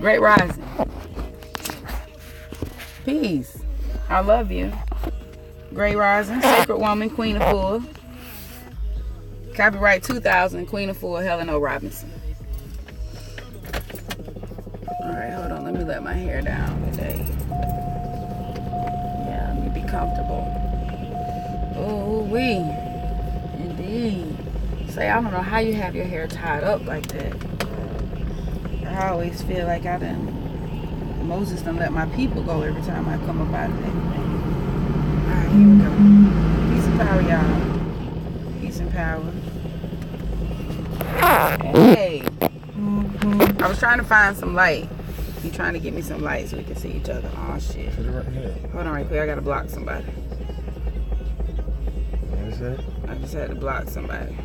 Great rising. Peace. I love you. Great rising. Sacred woman, Queen of Four. Copyright 2000, Queen of Four, Helen O. Robinson. Alright, hold on. Let me let my hair down today. Yeah, let me be comfortable. Oh, wee. Indeed. Say, I don't know how you have your hair tied up like that. I always feel like Moses done let my people go every time I come up out of anything. Alright, here we go. Peace and power, y'all. Peace and power. Hey. I was trying to find some light. You trying to get me some light so we can see each other. Oh shit. Put it right here. Hold on right quick. I gotta block somebody. What is that? I just had to block somebody.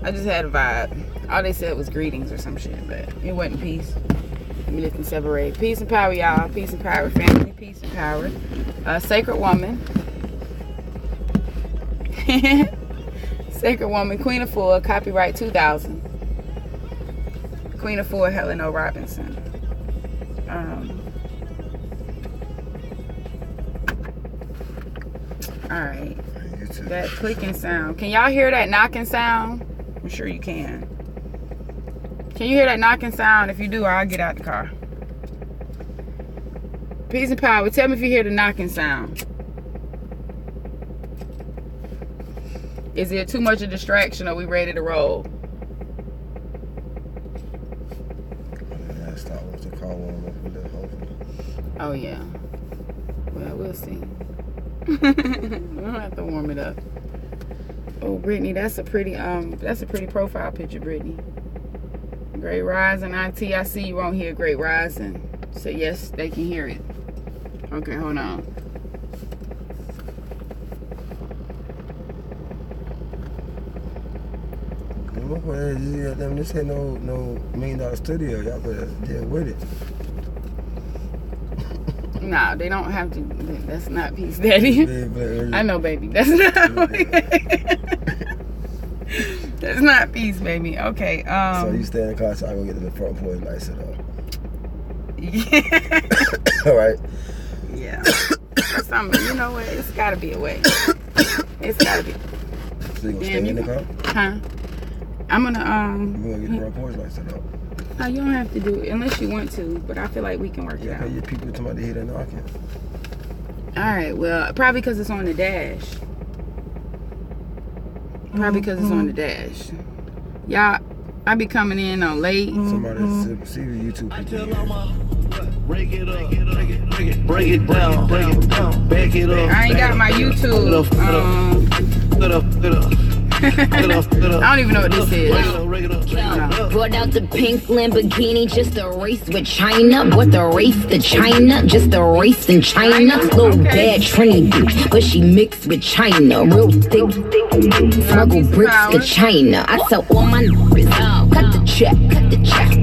I just had a vibe. All they said was greetings or some shit, but it wasn't peace. Let me lift and separate. Peace and power, y'all. Peace and power, family. Peace and power. Sacred woman. Sacred woman, Queen of Four, copyright 2000. Queen of Four, Helen O. Robinson. Alright. That clicking sound. Can y'all hear that knocking sound? I'm sure you can. Can you hear that knocking sound? If you do, I'll get out the car. Peace and power. Tell me if you hear the knocking sound. Is it too much of a distraction? Are we ready to roll? Yeah, start with the car warm up with that, hopefully. Oh yeah. Well, we'll see. We don't have to warm it up. Oh, Brittany, that's a pretty profile picture, Brittany. Great rising, Auntie. I see you on here. Great rising. So yes, they can hear it. Okay, hold on. This ain't no $1 million studio. Y'all better deal with it. Nah, they don't have to. That's not peace, Daddy. I know, baby. That's not. That's not peace, baby. Okay. So you stay in the car so I go get to the front porch light set up. Yeah. All right. Yeah. Something. You know what? It's got to be a way. It's got to be. So you gonna stay in the car? Huh? I'm gonna You gonna get the front porch light set up? No, you don't have to do it unless you want to, but I feel like we can work it out. Yeah, your people talking about they hear that knocking. Alright, well, probably because it's on the dash. Probably because it's on the dash. Y'all, I be coming in on late. Somebody see the YouTube people. Break it up, break it down, back it up. I ain't got my YouTube. I don't even know what this is. Brought out the pink Lamborghini, just a race with China. What the race to China? Just a race in China. Little bad Trinity, but she mixed with China. Real thick, smuggle bricks to China. I tell all my niggas, cut the check,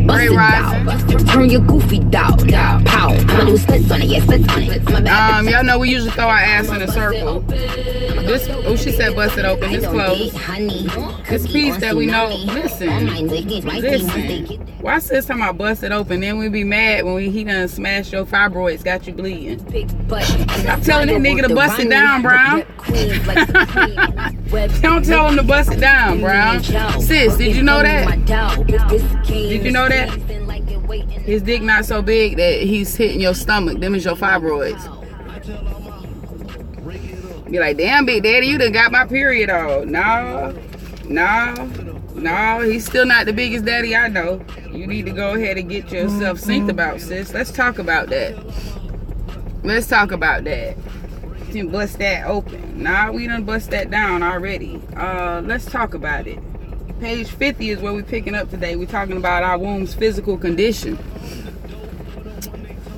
bust it down. Turn your goofy down, pow. I'ma do splits on it, yeah, splits on it. Y'all know we usually throw our ass in a circle. This, oh, she said bust it open. This closed. This piece that we know. Listen. Why sis talking about bust it open? Then we be mad when he done smashed your fibroids, got you bleeding. Stop telling that nigga to bust it down, Brown. Don't tell him to bust it down, Brown. Sis, did you know that? Did you know that? His dick not so big that he's hitting your stomach. Them is your fibroids. Be like, damn, Big Daddy, you done got my period on. No, he's still not the biggest daddy I know. You need to go ahead and get yourself synced about, sis. Let's talk about that. Let's talk about that. You can bust that open. Nah, we done bust that down already. Let's talk about it. Page 50 is where we're picking up today. We're talking about our womb's physical condition.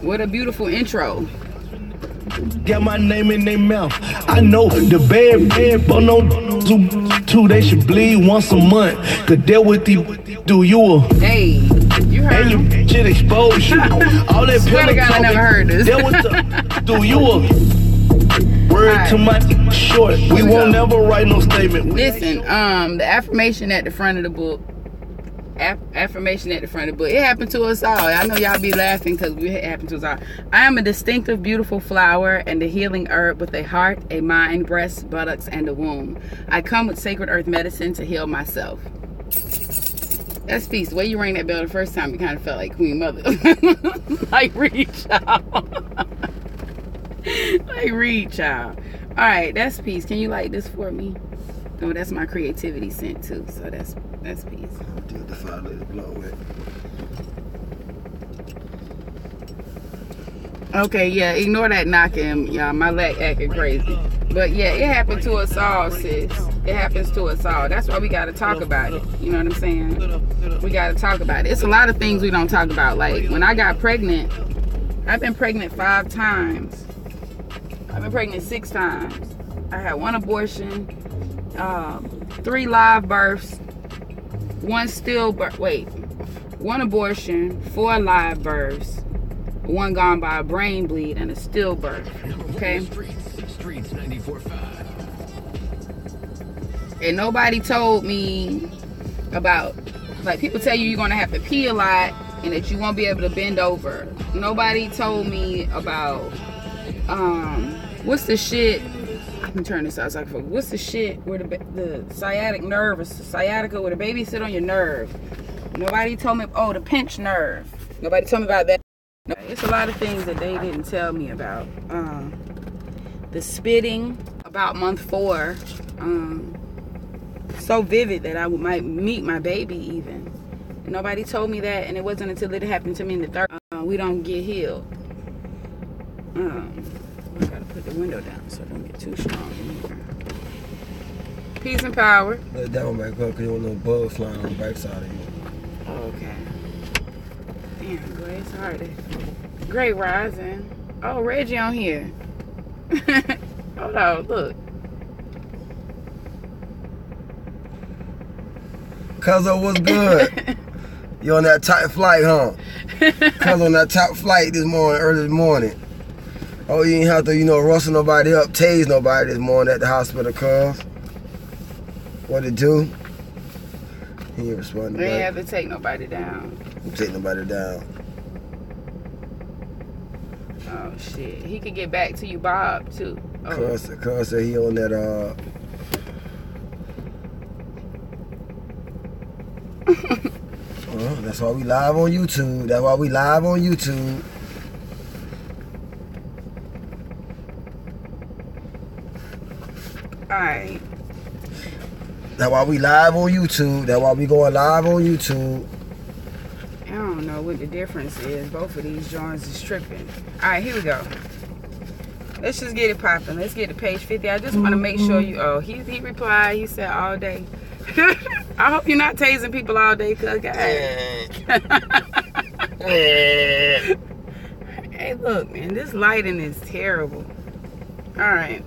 What a beautiful intro. Got my name in their mouth. I know the bad, but no two, they should bleed once a month. Cause they're with the do you a hey, you heard and you shit expose you. All that swear to God, I never heard this. They're with the do you a word right. To my short. We won't never write no statement. Listen, the affirmation at the front of the book affirmation at the front of the book. It happened to us all. I know y'all be laughing because it happened to us all. I am a distinctive, beautiful flower and a healing herb with a heart, a mind, breasts, buttocks, and a womb. I come with sacred earth medicine to heal myself. That's peace. The way you rang that bell the first time, it kind of felt like Queen Mother. Like read, child. Like read, child. All right, that's peace. Can you light this for me? No, that's my creativity scent too. So that's peace. Do the fire, let it blow it. Okay, yeah, ignore that knocking, y'all. My leg acting crazy. But yeah, it happened to us all, sis. It happens to us all. That's why we gotta talk about it. You know what I'm saying? We gotta talk about it. It's a lot of things we don't talk about. Like when I got pregnant, I've been pregnant 5 times. I've been pregnant 6 times. I had 1 abortion, 3 live births, 1 stillbirth. Wait, 1 abortion, 4 live births, 1 gone by a brain bleed, and a stillbirth. Okay. Streets 94.5. And nobody told me about, like, people tell you you're gonna have to pee a lot and that you won't be able to bend over. Nobody told me about what's the shit. I can turn this out so I can focus. What's the shit where the sciatic nerve or sciatica where the baby sit on your nerve? Nobody told me. Oh, the pinched nerve. Nobody told me about that. No, it's a lot of things that they didn't tell me about. The spitting about month 4. So vivid that I might meet my baby even. And nobody told me that, and it wasn't until it happened to me in the 3rd. We don't get healed. I gotta put the window down so it don't get too strong in here. Peace and power. Let that one back up because there was no bugs flying on the backside of you. Okay. Damn, boy, it's hard. Great rising. Oh, Reggie on here. Hold on, look. Cuzzo, what's good? You on that tight flight, huh? Cuz on that top flight this morning, early this morning. Oh, you ain't have to, rustle nobody up, tase nobody this morning at the hospital, cuz. What it do? He ain't responding We ain't back. have to take nobody down. Take nobody down. Oh, shit. He could get back to you, Bob, too. Oh. Cuz said he on that, that's why we live on YouTube. That's why we live on YouTube. Alright. That's why we live on YouTube. That's why we going live on YouTube. I don't know what the difference is. Both of these joints is tripping. Alright, here we go. Let's just get it popping. Let's get to page 50. I just want to make sure you... Oh, he replied. He said all day. I hope you're not tasing people all day, cuz, guys. Hey, look, man. This lighting is terrible. Alright.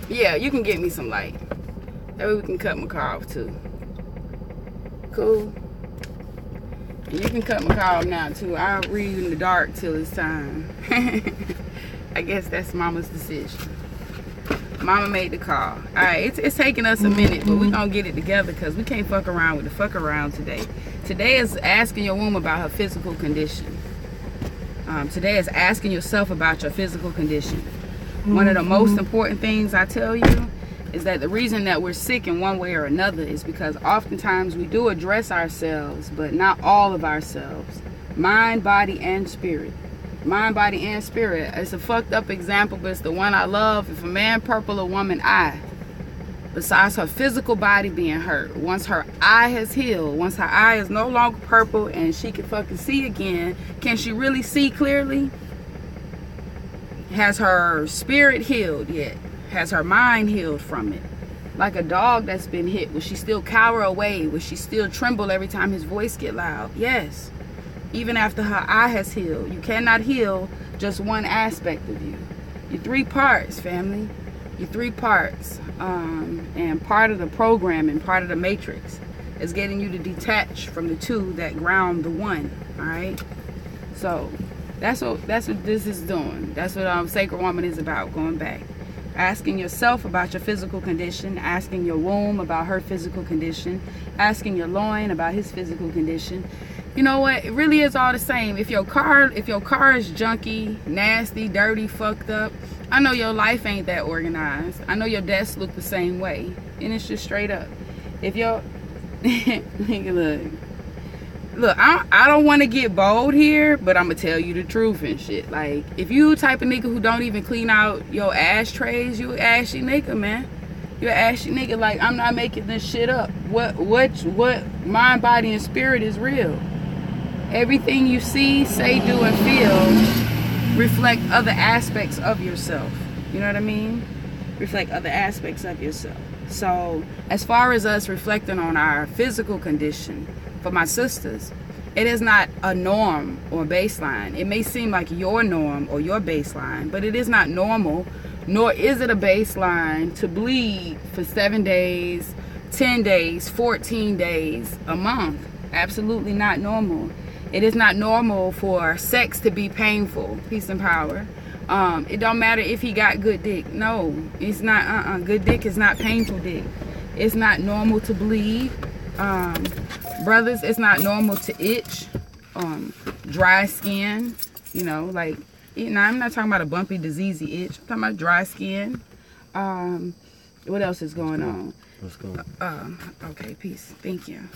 Yeah, you can get me some light. That way we can cut my car off, too. Cool. And you can cut my car off now, too. I'll read in the dark till it's time. I guess that's Mama's decision. Mama made the call. Alright, it's taking us a minute, but we're going to get it together because we can't fuck around with the fuck around today. Today is asking your womb about her physical condition. Today is asking yourself about your physical condition. One of the most important things I tell you is that the reason that we're sick in one way or another is because oftentimes we do address ourselves, but not all of ourselves. Mind, body, and spirit. Mind, body, and spirit. It's a fucked up example, but it's the one I love. If a man purple, a woman eye. Besides her physical body being hurt, once her eye has healed, once her eye is no longer purple and she can fucking see again, can she really see clearly? Has her spirit healed yet? Has her mind healed from it? Like a dog that's been hit, will she still cower away? Will she still tremble every time his voice get loud? Yes. Even after her eye has healed. You cannot heal just one aspect of you. You're 3 parts, family. You're 3 parts. And part of the program and part of the matrix is getting you to detach from the 2 that ground the 1. Alright? So that's what this is doing. That's what Sacred Woman is about, going back. Asking yourself about your physical condition, asking your womb about her physical condition, asking your loin about his physical condition. You know what? It really is all the same. If your car is junky, nasty, dirty, fucked up, I know your life ain't that organized. I know your desk look the same way. And it's just straight up. If your nigga, look, I don't want to get bold here, but I'm gonna tell you the truth and shit. Like, if you type of nigga who don't even clean out your ashtrays, you an ashy nigga, man. You an ashy nigga. Like, I'm not making this shit up. What mind, body, and spirit is real. Everything you see, say, do, and feel reflect other aspects of yourself. You know what I mean? Reflect other aspects of yourself. So, as far as us reflecting on our physical condition, for my sisters, it is not a norm or baseline. It may seem like your norm or your baseline, but it is not normal, nor is it a baseline to bleed for 7 days, 10 days, 14 days, a month. Absolutely not normal. It is not normal for sex to be painful. Peace and power. It don't matter if he got good dick. No, it's not. Good dick is not painful dick. It's not normal to bleed. Brothers, it's not normal to itch. Dry skin. You know, like, I'm not talking about a bumpy, diseasey itch. I'm talking about dry skin. What else is going on? Let's go. Okay, peace. Thank you.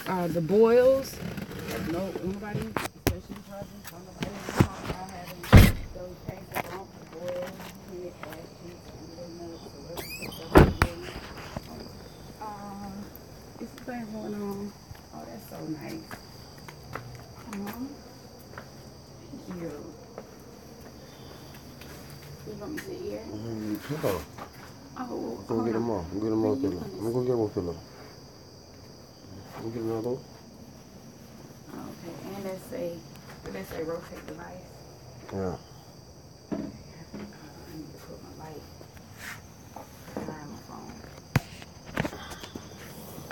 The boils. No, nobody, especially husbands, nobody talk about having those painful bumps, the boils, head, ass cheeks, under their nuts, the rest of the stuff. It's a thing going on. Oh, that's so nice. Thank you. You want me to sit here? Pillow. Oh, I'm gonna get them all. I'm gonna get them all pillow. I'm gonna get one pillow. I'm gonna get another one. Okay, and let's say rotate device. Yeah. I need to put my light behind my phone.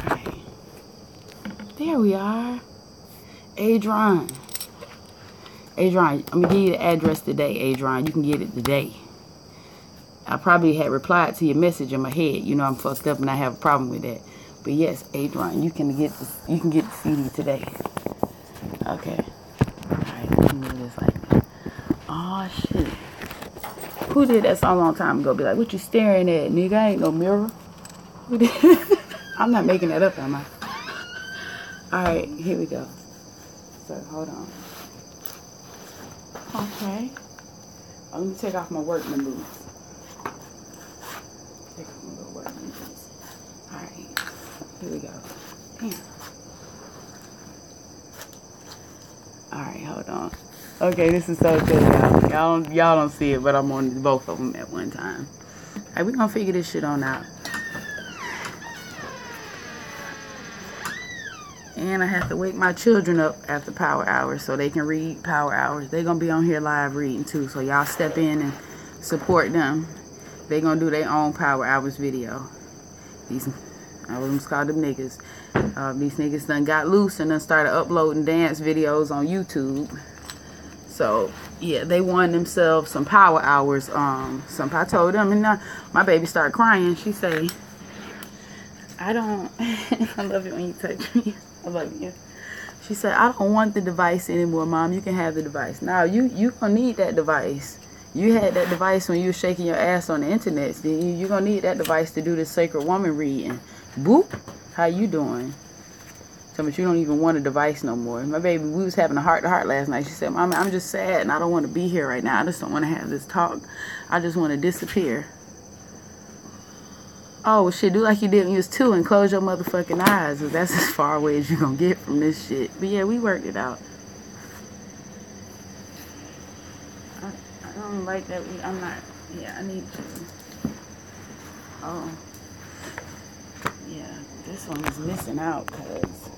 Alright. There we are. Adron, I'm gonna give you the address today, Adron. You can get it today. I probably had replied to your message in my head. You know I'm fucked up and I have a problem with that. But yes, Adron, you can get the CD today. Okay. Alright, let me do this like that. Oh shit. Who did that song a long time ago? Be like, what you staring at, nigga? I ain't no mirror. Who did? I'm not making that up, am I? Alright, here we go. So hold on. Okay. Let me take off my workman boots. Take off my little workman boots. Alright. Here we go. Damn. Alright, hold on. Okay, this is so good, y'all. Y'all don't see it, but I'm on both of them at one time. Alright, we're gonna figure this shit on out. And I have to wake my children up after power hours so they can read power hours. They're gonna be on here live reading too, so y'all step in and support them. They're gonna do their own power hours video. I was called them niggas. These niggas done got loose and done started uploading dance videos on YouTube. So yeah, they won themselves some power hours. I told them, and my baby started crying. She say, I don't. I love it when you touch me. I love you. She said, I don't want the device anymore, Mom. You can have the device. Now, you gonna need that device. You had that device when you were shaking your ass on the internet. Then you're gonna need that device to do the Sacred Woman reading. Boop. How you doing? So much you don't even want a device no more. My baby, we was having a heart-to-heart last night. She said, Mom, I'm just sad and I don't want to be here right now. I just don't want to have this talk. I just want to disappear. Oh, shit, do like you did when you was 2 and close your motherfucking eyes. Cause that's as far away as you're going to get from this shit. But yeah, we worked it out. I don't like that. I'm not. Yeah, I need to. Oh. Yeah, this one is missing out because.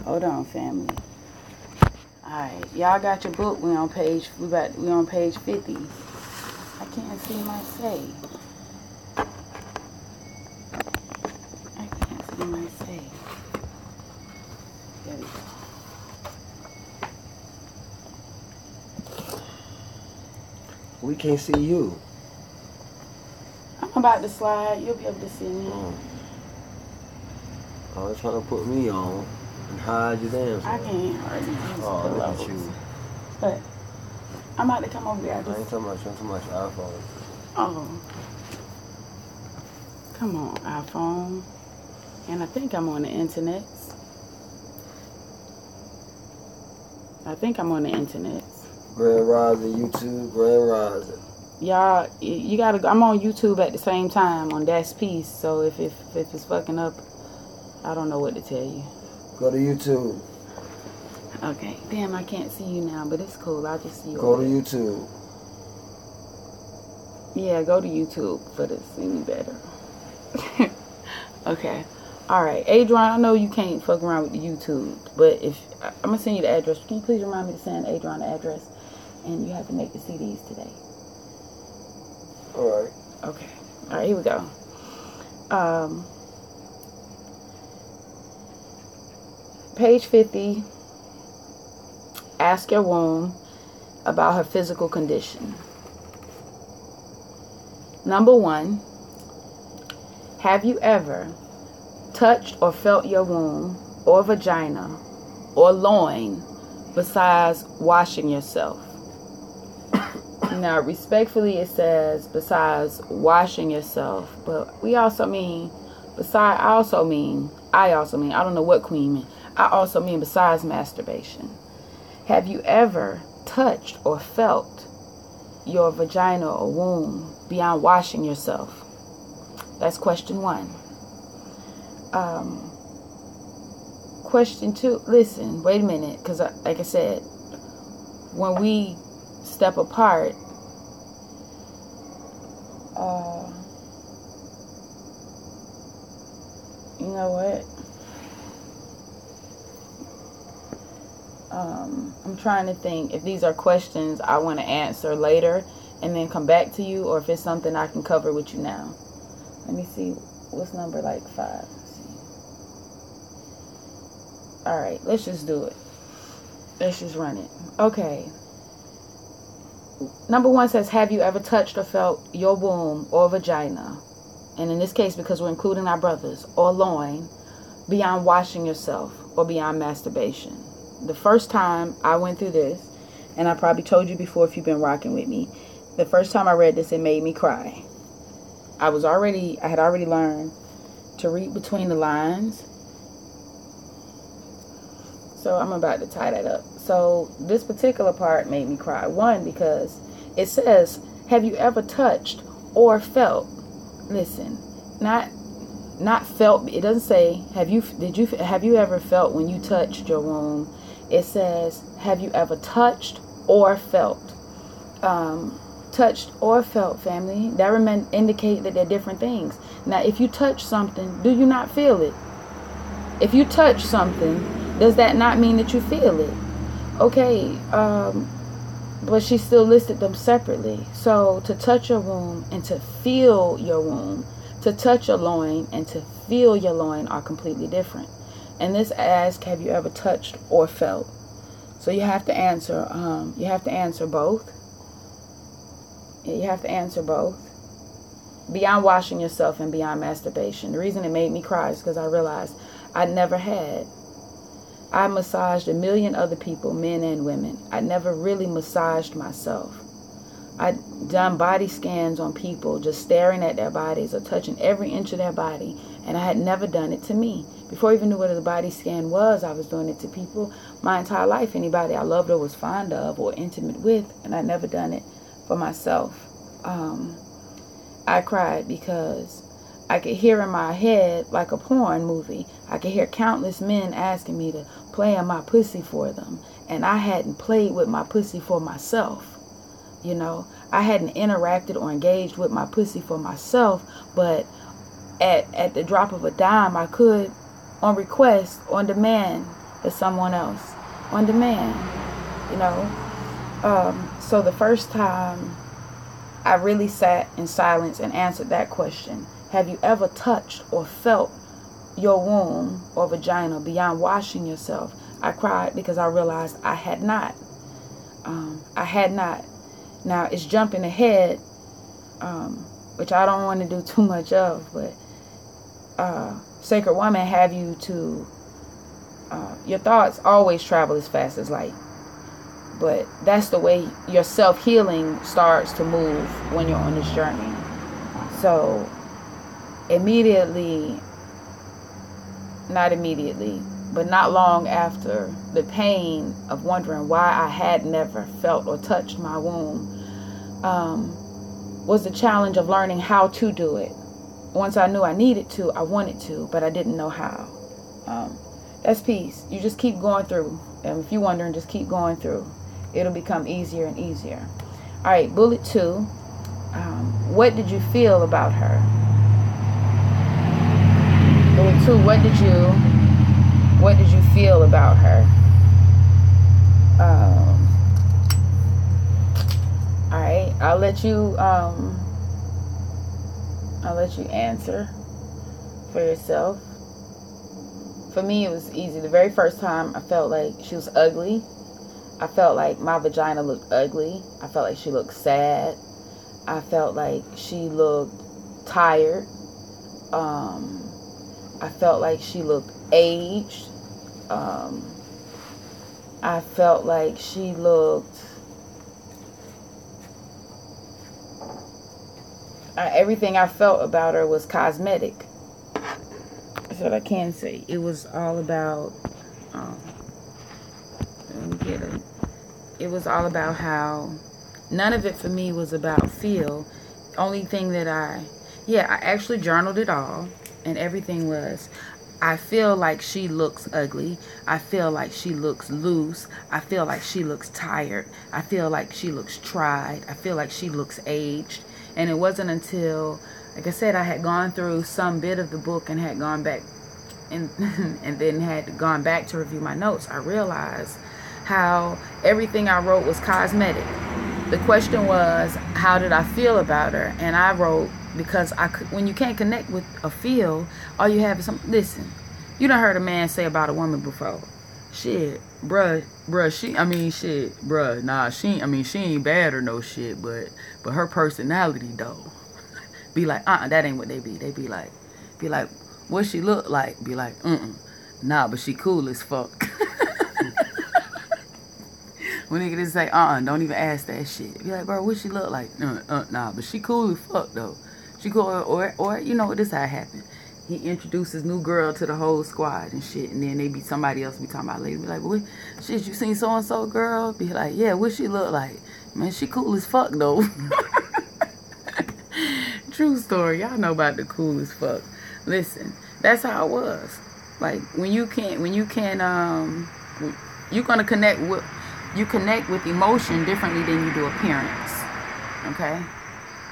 Hold on, family. Alright, y'all got your book. We on page 50. I can't see my save. I can't see my save. There we go. We can't see you. I'm about to slide. You'll be able to see me. Oh, they're trying to put me on and hide your damn I self. can't hardly use Oh, look at pillows. you. But I'm about to come over there. I ain't talking about you. I'm talking about your iPhone. Oh. Come on, iPhone. And I think I'm on the internet. Grand Rising, YouTube, Grand Rising. Y'all, you gotta go. I'm on YouTube at the same time on That's Peace. So if it's fucking up, I don't know what to tell you. Go to YouTube. Okay. Damn, I can't see you now, but it's cool. I'll just see you. Go to YouTube. Yeah, go to YouTube for to see me better. Okay. Alright. Adrian, I know you can't fuck around with the YouTube, but if I'm gonna send you the address. Can you please remind me to send Adrian the address? And you have to make the CDs today. Alright. Okay. Alright, here we go. Page 50. Ask your womb about her physical condition. Number 1. Have you ever touched or felt your womb or vagina or loin besides washing yourself? Now, respectfully, it says besides washing yourself, but we also mean besides. I also mean. I don't know what Queen meant. I also mean besides masturbation. Have you ever touched or felt your vagina or womb beyond washing yourself? That's question 1. Question 2. Listen, wait a minute, because like I said, when we step apart, you know what? I'm trying to think if these are questions I want to answer later and then come back to you, or if it's something I can cover with you now. Let me see. What's number like 5? Let's see. Alright, let's just do it. Let's just run it. Okay. Number 1 says, have you ever touched or felt your womb or vagina, and in this case, because we're including our brothers, or loin, beyond washing yourself or beyond masturbation? The first time I went through this, and I probably told you before if you've been rocking with me, the first time I read this, it made me cry. I had already learned to read between the lines. So I'm about to tie that up. So this particular part made me cry. 1, because it says, have you ever touched or felt? Listen, not felt. It doesn't say have you ever felt when you touched your womb. It says, have you ever touched or felt? Touched or felt, family. That indicate that they're different things. Now, if you touch something, do you not feel it? If you touch something, does that not mean that you feel it? Okay, but she still listed them separately. So to touch your womb and to feel your womb, to touch your loin and to feel your loin are completely different. And this asks, have you ever touched or felt? So you have to answer. You have to answer both. You have to answer both. Beyond washing yourself and beyond masturbation. The reason it made me cry is because I realized I never had. I massaged a million other people, men and women. I never really massaged myself. I'd done body scans on people, just staring at their bodies or touching every inch of their body, and I had never done it to me. Before I even knew what a body scan was, I was doing it to people my entire life. Anybody I loved or was fond of or intimate with, and I'd never done it for myself. I cried because I could hear in my head, like a porn movie, I could hear countless men asking me to play in my pussy for them. And I hadn't played with my pussy for myself. You know, I hadn't interacted or engaged with my pussy for myself. But at the drop of a dime, I could, on request, on demand, for someone else. On demand, you know. So the first time I really sat in silence and answered that question. Have you ever touched or felt your womb or vagina beyond washing yourself? I cried because I realized I had not. I had not. Now, it's jumping ahead, which I don't want to do too much of, but Sacred Woman have you to, your thoughts always travel as fast as light. But that's the way your self-healing starts to move when you're on this journey. So, not immediately, but not long after the pain of wondering why I had never felt or touched my womb, was the challenge of learning how to do it. Once I knew I needed to, I wanted to, but I didn't know how. That's peace. You just keep going through. And if you're wondering, just keep going through. It'll become easier and easier. All right, bullet 2. What did you feel about her? Bullet 2, what did you feel about her? All right, I'll let you answer for yourself. For me, it was easy. The very first time, I felt like she was ugly. I felt like my vagina looked ugly. I felt like she looked sad. I felt like she looked tired. I felt like she looked aged. I felt like she looked... everything I felt about her was cosmetic. That's what I can say. It was all about... It was all about how... None of it for me was about feel. Only thing that I actually journaled it all. And everything was... I feel like she looks ugly. I feel like she looks loose. I feel like she looks tired. I feel like she looks tried. I feel like she looks aged. And it wasn't until, like I said, I had gone through some bit of the book and had gone back and then had gone back to review my notes, I realized how everything I wrote was cosmetic. The question was, how did I feel about her? And I wrote, because when you can't connect with a feel, all you have is some... Listen, you done heard a man say about a woman before, shit, bruh, she ain't bad or no shit, but her personality though, be like, that ain't what they be. They be like, what she look like? Be like, nah, but she cool as fuck. When nigga just say, don't even ask that shit. Be like, bro, what she look like? Nah, but she cool as fuck though. She cool, or you know, this how it happened. He introduces new girl to the whole squad and shit, and then they be somebody else be talking about later. Be like, what shit, you seen so and so girl? Be like, yeah, what she look like? Man, she cool as fuck though. True story. Y'all know about the cool as fuck. Listen, that's how it was. Like you're gonna connect with. You connect with emotion differently than you do appearance. Okay?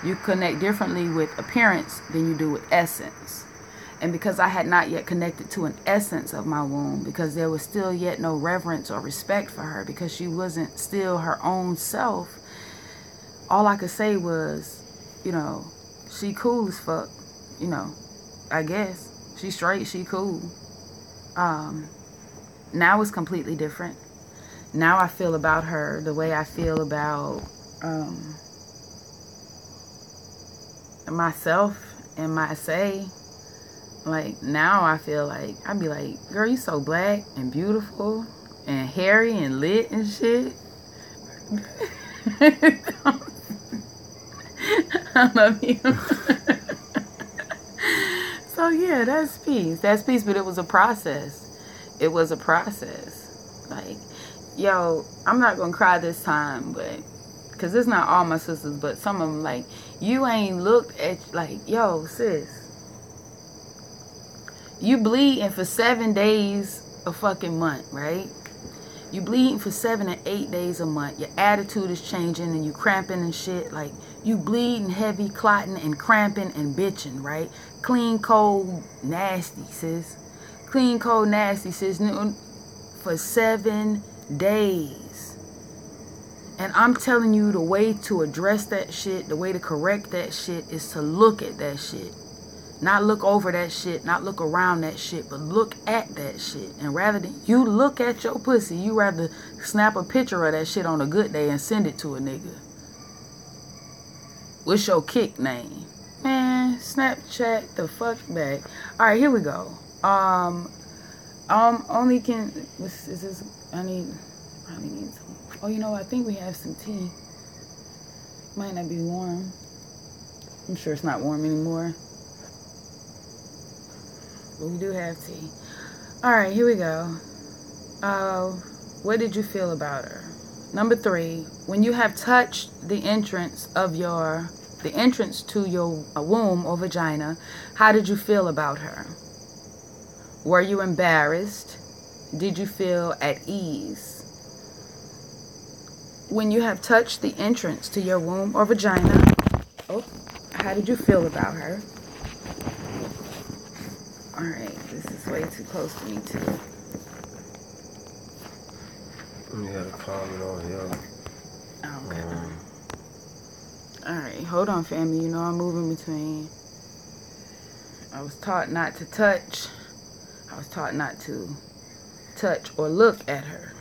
You connect differently with appearance than you do with essence. And because I had not yet connected to an essence of my womb, because there was still yet no reverence or respect for her, because she wasn't still her own self, all I could say was, you know, she cool as fuck. You know, I guess. She straight, she cool. Now it's completely different. Now I feel about her the way I feel about myself and my say. Like, now I feel like, I'd be like, girl, you so black and beautiful and hairy and lit and shit. I love you. So yeah, that's peace. That's peace, but it was a process. It was a process. Like, yo, I'm not gonna cry this time, but because it's not all my sisters, but some of them, like, you ain't looked at, like, yo, sis, you bleeding for 7 days a fucking month, right? You bleeding for 7 or 8 days a month. Your attitude is changing and you cramping and shit. Like, you bleeding heavy, clotting and cramping and bitching, right? Clean, cold, nasty, sis. Clean, cold, nasty, sis. For 7 days. And I'm telling you, the way to address that shit, the way to correct that shit is to look at that shit. Not look over that shit, not look around that shit, but look at that shit. And rather than you look at your pussy, you rather snap a picture of that shit on a good day and send it to a nigga. What's your kick name? Man, Snapchat the fuck back. Alright, here we go. Only can, is this, probably need some. Oh, you know, I think we have some tea. Might not be warm. I'm sure it's not warm anymore. But we do have tea. Alright, here we go. What did you feel about her? Number 3, when you have touched the entrance to your womb or vagina, how did you feel about her? Were you embarrassed? Did you feel at ease? When you have touched the entrance to your womb or vagina, how did you feel about her? Alright, this is way too close to me too. You had a comment on here. Okay. Alright, hold on, family. You know I'm moving between. I was taught not to touch. I was taught not to touch or look at her.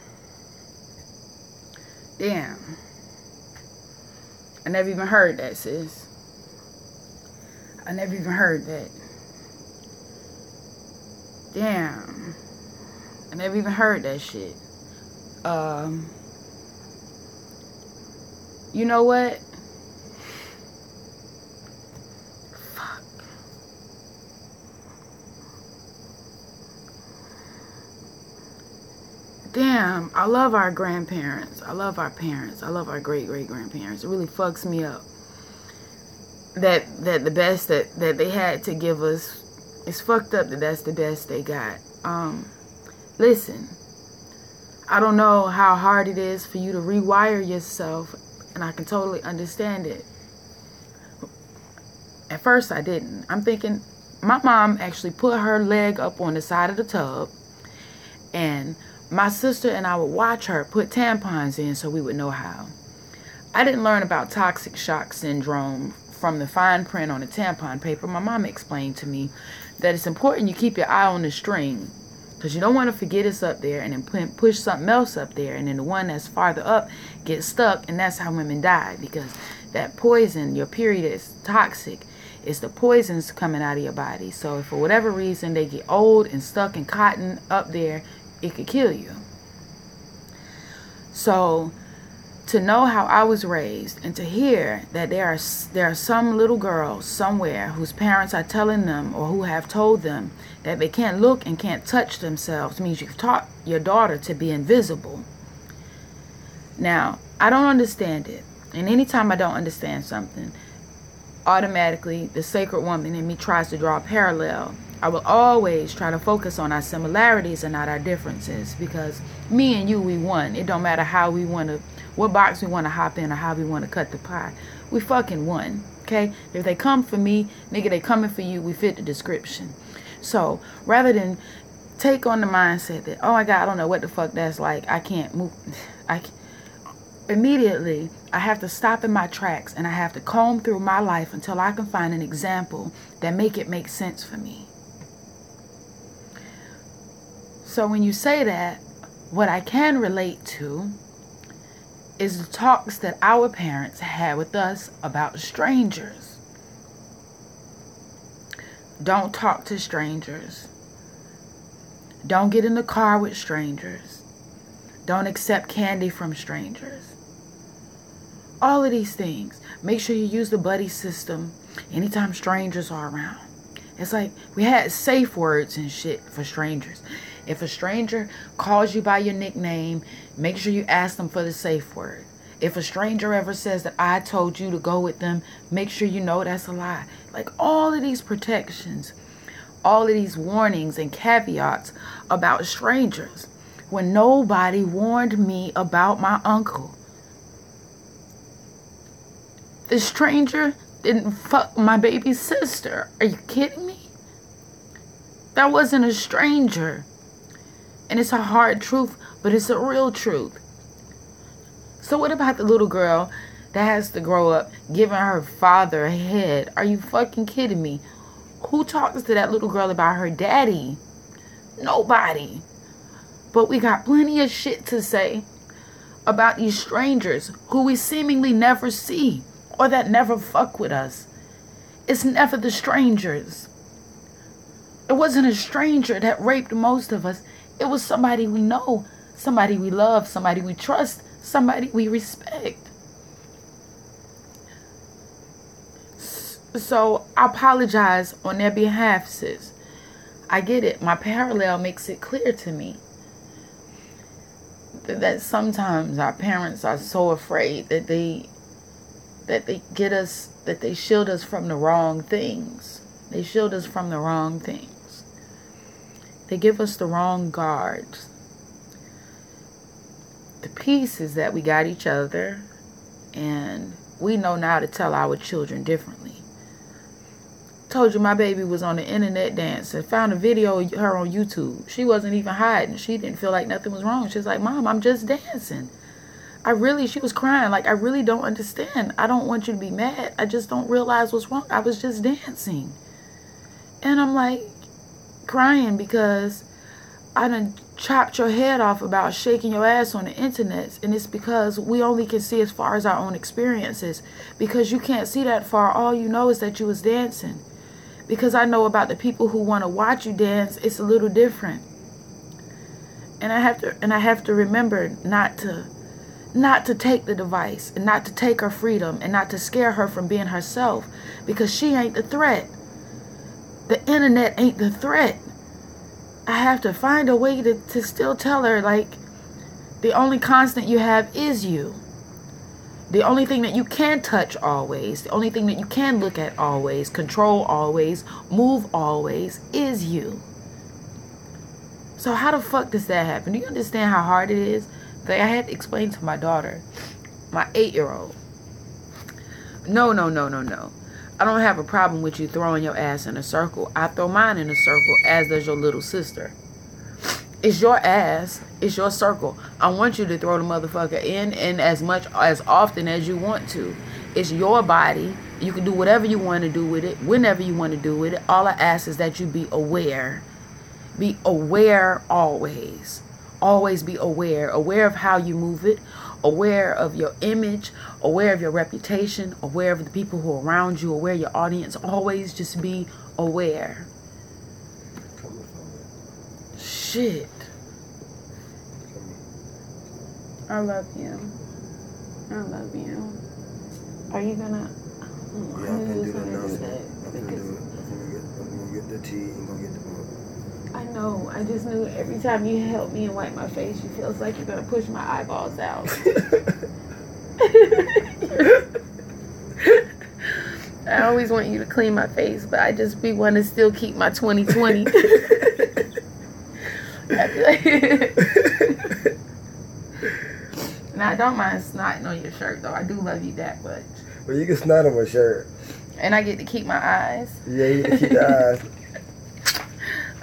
Damn. I never even heard that, sis. I never even heard that. Damn. I never even heard that shit. You know what? Fuck. Damn, I love our grandparents. I love our parents. I love our great-great-grandparents. It really fucks me up that the best that they had to give us, it's fucked up that that's the best they got. Listen, I don't know how hard it is for you to rewire yourself, and I can totally understand it. At first I didn't. I'm thinking, my mom actually put her leg up on the side of the tub, and my sister and I would watch her put tampons in so we would know how. I didn't learn about toxic shock syndrome from the fine print on the tampon paper. My mom explained to me that it's important you keep your eye on the string, because you don't want to forget it's up there and then push something else up there, and then the one that's farther up gets stuck, and that's how women die, because that poison, your period, is toxic. It's the poisons coming out of your body. So if for whatever reason they get old and stuck in cotton up there, it could kill you. So to know how I was raised, and to hear that there are some little girls somewhere whose parents are telling them, or who have told them, that they can't look and can't touch themselves, means you've taught your daughter to be invisible. Now, I don't understand it. And anytime I don't understand something, automatically the sacred woman in me tries to draw a parallel. I will always try to focus on our similarities and not our differences, because me and you, we one. It don't matter how we want to, what box we want to hop in, or how we want to cut the pie. We fucking one, okay? If they come for me, nigga, they coming for you. We fit the description. So rather than take on the mindset that, oh my God, I don't know what the fuck that's like, I can't move, immediately I have to stop in my tracks, and I have to comb through my life until I can find an example that make sense for me. So when you say that, what I can relate to is the talks that our parents had with us about strangers. Don't talk to strangers. Don't get in the car with strangers. Don't accept candy from strangers. All of these things. Make sure you use the buddy system anytime strangers are around. It's like we had safe words and shit for strangers. If a stranger calls you by your nickname, make sure you ask them for the safe word. If a stranger ever says that I told you to go with them, make sure you know that's a lie. Like all of these protections, all of these warnings and caveats about strangers, when nobody warned me about my uncle. The stranger didn't fuck my baby sister. Are you kidding me? That wasn't a stranger. And it's a hard truth, but it's a real truth. So what about the little girl that has to grow up giving her father a head? Are you fucking kidding me? Who talks to that little girl about her daddy? Nobody. But we got plenty of shit to say about these strangers who we seemingly never see or that never fuck with us. It's never the strangers. It wasn't a stranger that raped most of us. It was somebody we know, somebody we love, somebody we trust, somebody we respect. So I apologize on their behalf, sis. I get it. My parallel makes it clear to me that sometimes our parents are so afraid that they get us, that they shield us from the wrong things. They shield us from the wrong things. They give us the wrong guards. The piece is that we got each other, and we know now to tell our children differently. Told you my baby was on the internet dancing, found a video of her on YouTube. She wasn't even hiding. She didn't feel like nothing was wrong. She was like, Mom, I'm just dancing. She was crying, like, I really don't understand. I don't want you to be mad. I just don't realize what's wrong. I was just dancing. And I'm like, crying because I done chopped your head off about shaking your ass on the internet. And it's because we only can see as far as our own experiences. Because you can't see that far. All you know is that you was dancing. Because I know about the people who want to watch you dance, it's a little different. And I have to remember not to take the device, and not to take her freedom, and not to scare her from being herself, because she ain't the threat. The internet ain't the threat. I have to find a way to still tell her, like, the only constant you have is you. The only thing that you can touch always, the only thing that you can look at always, control always, move always, is you. So how the fuck does that happen? Do you understand how hard it is? Like, I had to explain to my daughter, my 8-year-old. No. I don't have a problem with you throwing your ass in a circle. I throw mine in a circle, as does your little sister. It's your ass. It's your circle. I want you to throw the motherfucker in, and as often as you want to. It's your body. You can do whatever you want to do with it, whenever you want to do with it. All I ask is that you be aware. Be aware always. Always be aware. Aware of how you move it. Aware of your image. Aware of your reputation. Aware of the people who are around you. Aware of your audience. Always just be aware. Shit. I love you. I love you. Are you gonna? Yeah, I'm gonna do the announcement. I'm gonna get the tea and go get the book. I know. I just knew every time you help me and wipe my face, you feels like you're gonna push my eyeballs out. I always want you to clean my face, but I just be wanting to still keep my 2020. Now, I don't mind snotting on your shirt, though. I do love you that much. Well, you can snot on my shirt. And I get to keep my eyes. Yeah, you get to keep the eyes.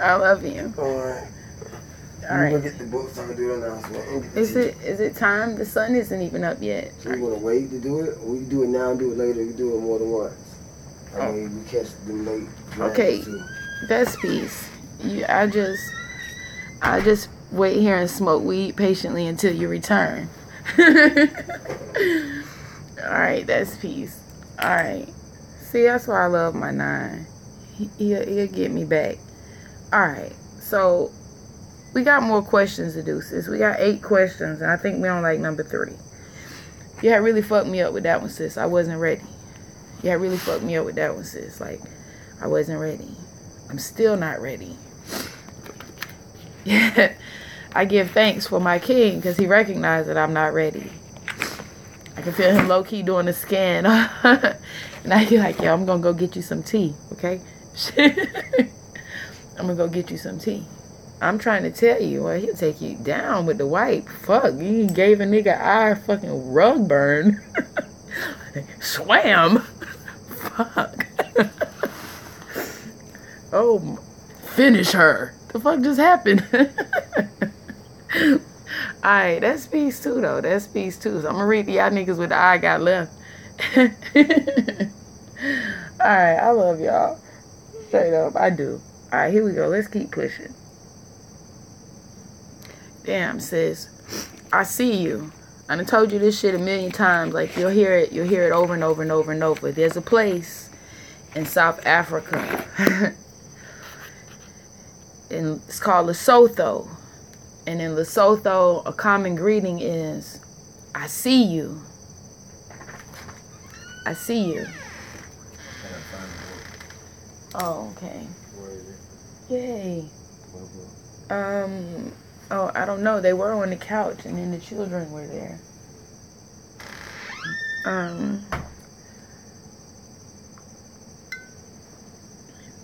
I love you. Alright. Alright. We'll get the book so I can do the announcement. Is it time? The sun isn't even up yet. So you want to wait to do it? Or we can do it now and do it later. We can do it more than once. I mean, we catch them late. Okay. That's peace. I just wait here and smoke weed patiently until you return. Alright, that's peace. Alright. See, that's why I love my 9. He'll get me back. Alright, so we got more questions to do, sis. We got 8 questions, and I think we're on like number 3. Yeah, it really fucked me up with that one, sis. I wasn't ready. Yeah, it really fucked me up with that one, sis. Like, I wasn't ready. I'm still not ready. Yeah, I give thanks for my king because he recognized that I'm not ready. I can feel him low-key doing the scan. And I be like, yo, I'm going to go get you some tea, okay? I'm going to go get you some tea. I'm trying to tell you, well, he'll take you down with the wipe. Fuck, you gave a nigga eye fucking rug burn. Swam. Fuck. Oh, finish her. The fuck just happened? Alright, that's peace too, though. That's peace too. So I'm gonna read the y'all niggas with the eye I got left. Alright, I love y'all. Straight up, I do. Alright, here we go. Let's keep pushing. Damn, sis. I see you. I done told you this shit a million times. Like, you'll hear it over and over and over and over. There's a place in South Africa. And it's called Lesotho. And in Lesotho, a common greeting is, I see you. I see you. Oh, okay. Where is it? Yay. Oh, I don't know. They were on the couch and then the children were there.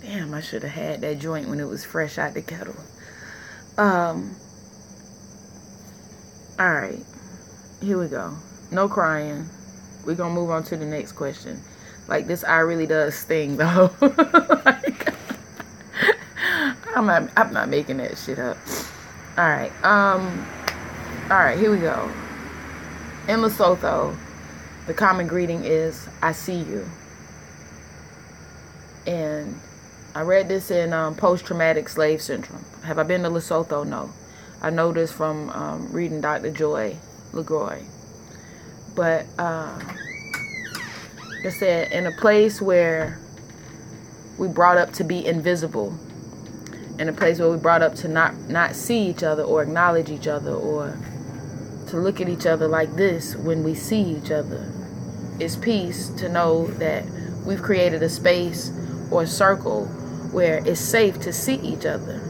Damn, I should have had that joint when it was fresh out the kettle. Alright. Here we go. No crying. We're gonna move on to the next question. Like, this I really does thing though. Like, I'm not making that shit up. Alright. Alright, here we go. In Lesotho, the common greeting is, I see you. And I read this in Post-Traumatic Slave Syndrome. Have I been to Lesotho? No. I know this from reading Dr. Joy LaGroix. But it said, in a place where we brought up to be invisible, in a place where we brought up to not see each other or acknowledge each other or to look at each other like this when we see each other, it's peace to know that we've created a space or a circle where it's safe to see each other.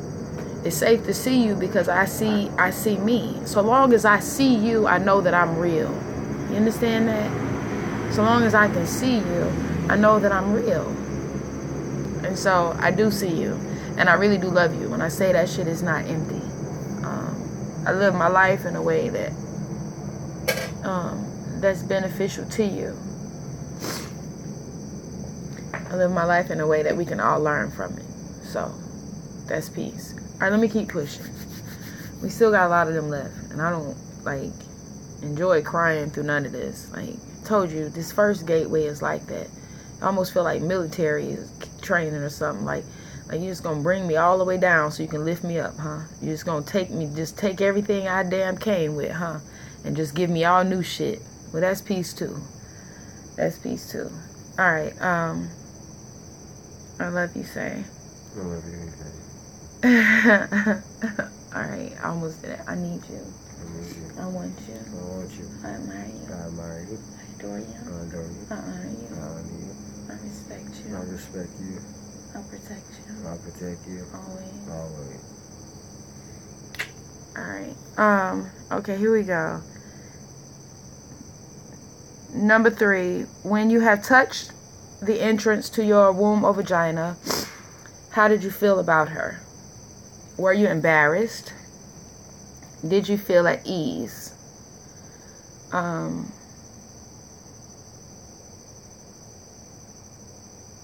It's safe to see you because I see me. So long as I see you, I know that I'm real. You understand that? So long as I can see you, I know that I'm real. And so I do see you. And I really do love you. When I say that shit is not empty. I live my life in a way that that's beneficial to you. I live my life in a way that we can all learn from it. So, that's peace. Alright, let me keep pushing. We still got a lot of them left. And I don't, like, enjoy crying through none of this. Like, I told you, this first gateway is like that. I almost feel like military is training or something. Like you're just gonna bring me all the way down so you can lift me up, huh? You're just gonna take everything I damn came with, huh? And just give me all new shit. Well, that's peace too. That's peace too. Alright, I love you, Say. I love you. Alright, I almost did it. I need you. I need you. I want you. I want you. I admire you. I admire you. I adore you. I adore you. I honor you. I honor you. I respect you. I respect you. I'll protect you. I'll protect you. Always. Always. Alright. Okay, here we go. Number 3. When you have touched the entrance to your womb or vagina, how did you feel about her? Were you embarrassed? Did you feel at ease?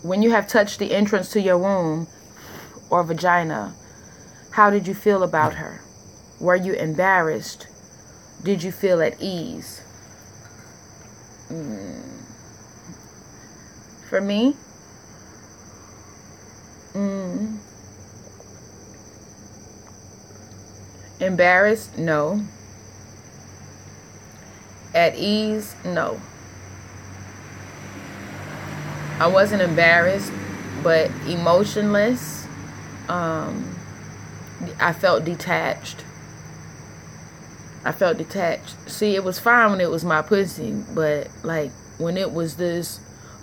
When you have touched the entrance to your womb or vagina, how did you feel about her? Were you embarrassed? Did you feel at ease? For me, embarrassed? No. At ease? No. I wasn't embarrassed, but emotionless. I felt detached. See, it was fine when it was my pussy, but like when it was this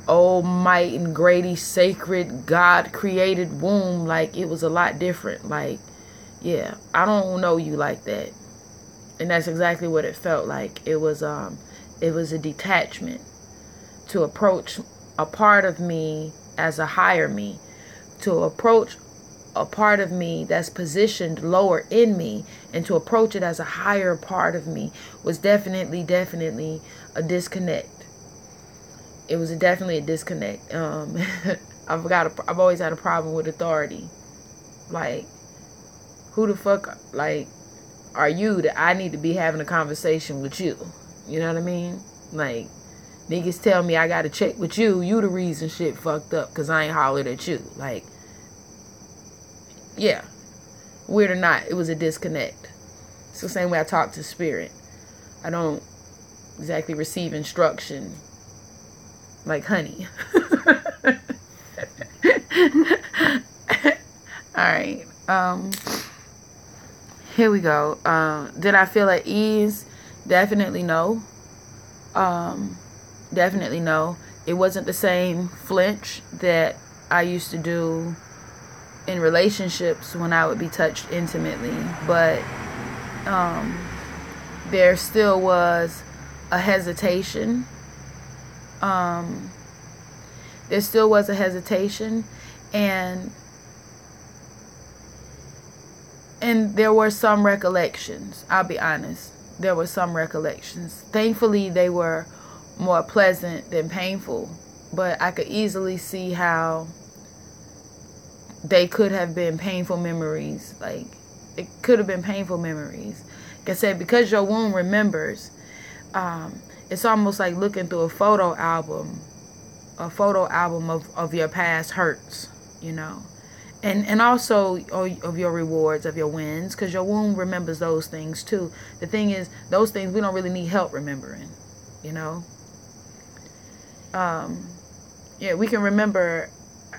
almighty and great sacred God created womb, like it was a lot different. Like, yeah, I don't know you like that. And that's exactly what it felt like. It was a detachment to approach a part of me as a higher me, to approach a part of me that's positioned lower in me, and to approach it as a higher part of me was definitely a disconnect. It was definitely a disconnect. I've always had a problem with authority. Like, who the fuck, like, are you that I need to be having a conversation with you? You know what I mean? Like, niggas tell me I gotta check with you. You the reason shit fucked up because I ain't hollered at you. Like, yeah. Weird or not, it was a disconnect. It's the same way I talk to spirit. I don't exactly receive instruction like honey. Alright. Here we go. Did I feel at ease? Definitely no. Definitely no. It wasn't the same flinch that I used to do in relationships when I would be touched intimately, but there still was a hesitation. There still was a hesitation, and there were some recollections. I'll be honest. There were some recollections. Thankfully, they were more pleasant than painful, but I could easily see how they could have been painful memories. Like, it could have been painful memories. Like I said, because your womb remembers, it's almost like looking through a photo album of your past hurts, you know. And also of your rewards, of your wins, because your womb remembers those things too. The thing is, those things we don't really need help remembering, you know. Yeah, we can remember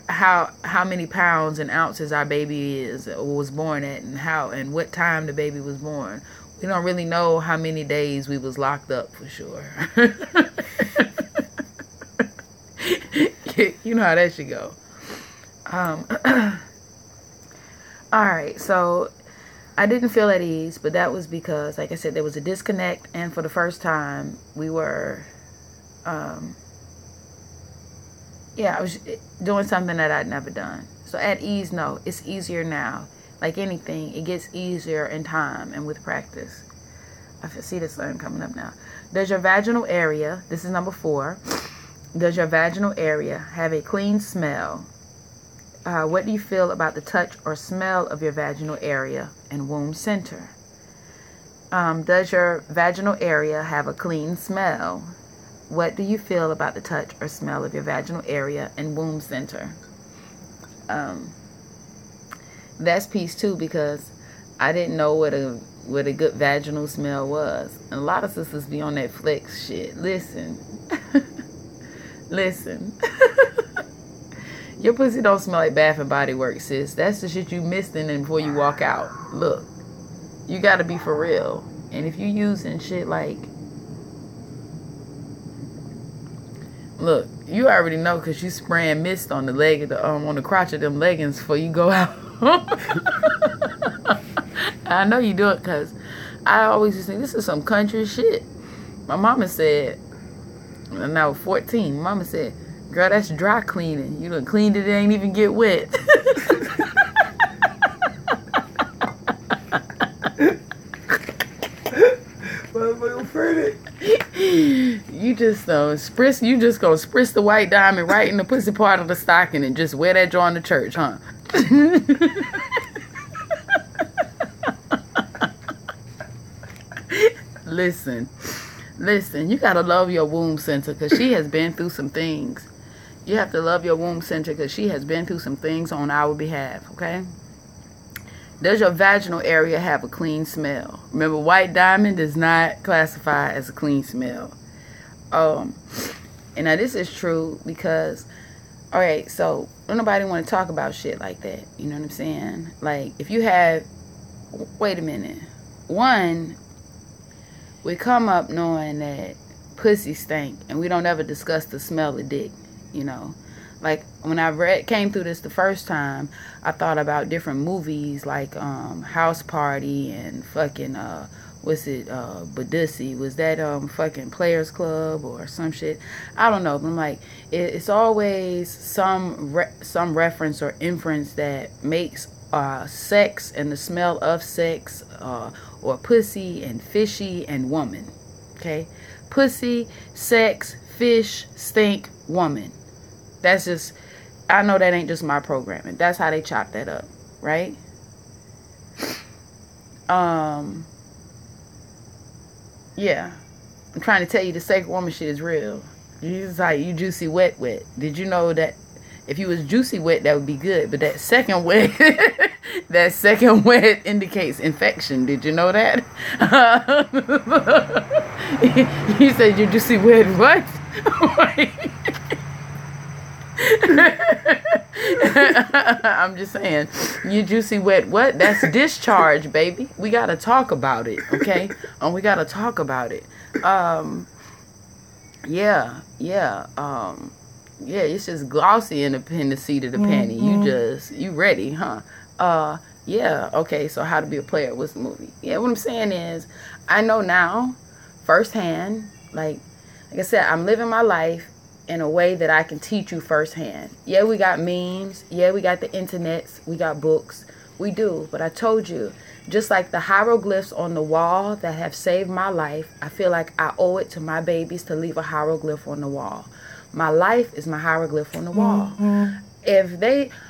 how many pounds and ounces our baby is or was born at, and what time the baby was born. We don't really know how many days we was locked up for sure. You know how that should go. Alright, so I didn't feel at ease, but that was because, like I said, there was a disconnect, and for the first time, we were, I was doing something that I'd never done. So at ease, no, it's easier now. Like anything, it gets easier in time and with practice. I see the sun coming up now. Does your vaginal area, this is number 4, does your vaginal area have a clean smell? What do you feel about the touch or smell of your vaginal area and womb center? Does your vaginal area have a clean smell? What do you feel about the touch or smell of your vaginal area and womb center? That's piece 2, because I didn't know what a good vaginal smell was. And a lot of sisters be on that flex shit. Listen. Listen. Your pussy don't smell like Bath and Body Works, sis. That's the shit you missed in before you walk out. Look, you gotta be for real. And if you using shit like, look, you already know because you spraying mist on the leg, on the crotch of them leggings before you go out. I know you do it because I always just think this is some country shit. My mama said, when I was 14, mama said, girl, that's dry cleaning. You done cleaned it, it ain't even get wet. You just gonna spritz the white diamond right in the pussy part of the stocking and just wear that joint to church, huh? Listen, you gotta love your womb center because she has been through some things. You have to love your womb center because she has been through some things on our behalf, okay? Does your vaginal area have a clean smell? Remember, white diamond does not classify as a clean smell. And now this is true because, all right, so don't nobody want to talk about shit like that. You know what I'm saying? Like, if you have, wait a minute. One, we come up knowing that pussy stink, and we don't ever discuss the smell of dick, you know. Like, when I came through this the first time, I thought about different movies like House Party and fucking, Badussi. Was that fucking Players Club or some shit? I don't know, but I'm like, it's always some reference or inference that makes sex and the smell of sex or pussy and fishy and woman. Okay? Pussy, sex, fish, stink, woman. That's just, I know that ain't just my programming. That's how they chop that up, right? Yeah. I'm trying to tell you the sacred woman shit is real. You just like, you juicy wet. Did you know that if you was juicy wet, that would be good? But that second wet, that second wet indicates infection. Did you know that? You said you juicy wet what? I'm just saying, you juicy wet what? That's discharge, baby. We gotta talk about it, okay? We gotta talk about it. Yeah, it's just glossy in the seat of the panty. You ready, huh? Yeah, okay, so How to Be a Player was the movie. Yeah, what I'm saying is, I know now, firsthand, like I said, I'm living my life in a way that I can teach you firsthand. Yeah, we got memes. Yeah, we got the internets. We got books. We do. But I told you, just like the hieroglyphs on the wall that have saved my life, I feel like I owe it to my babies to leave a hieroglyph on the wall. My life is my hieroglyph on the wall.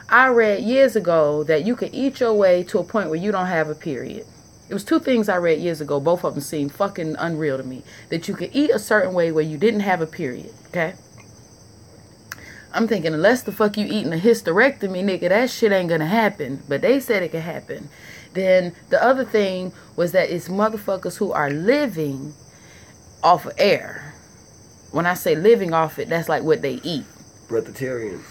I read years ago that you can eat your way to a point where you don't have a period. It was two things I read years ago. Both of them seemed fucking unreal to me. That you could eat a certain way where you didn't have a period. Okay? I'm thinking, unless the fuck you eating a hysterectomy, nigga, that shit ain't gonna happen. But they said it could happen. Then the other thing was that it's motherfuckers who are living off of air. When I say living off it, that's like what they eat. Breatharians.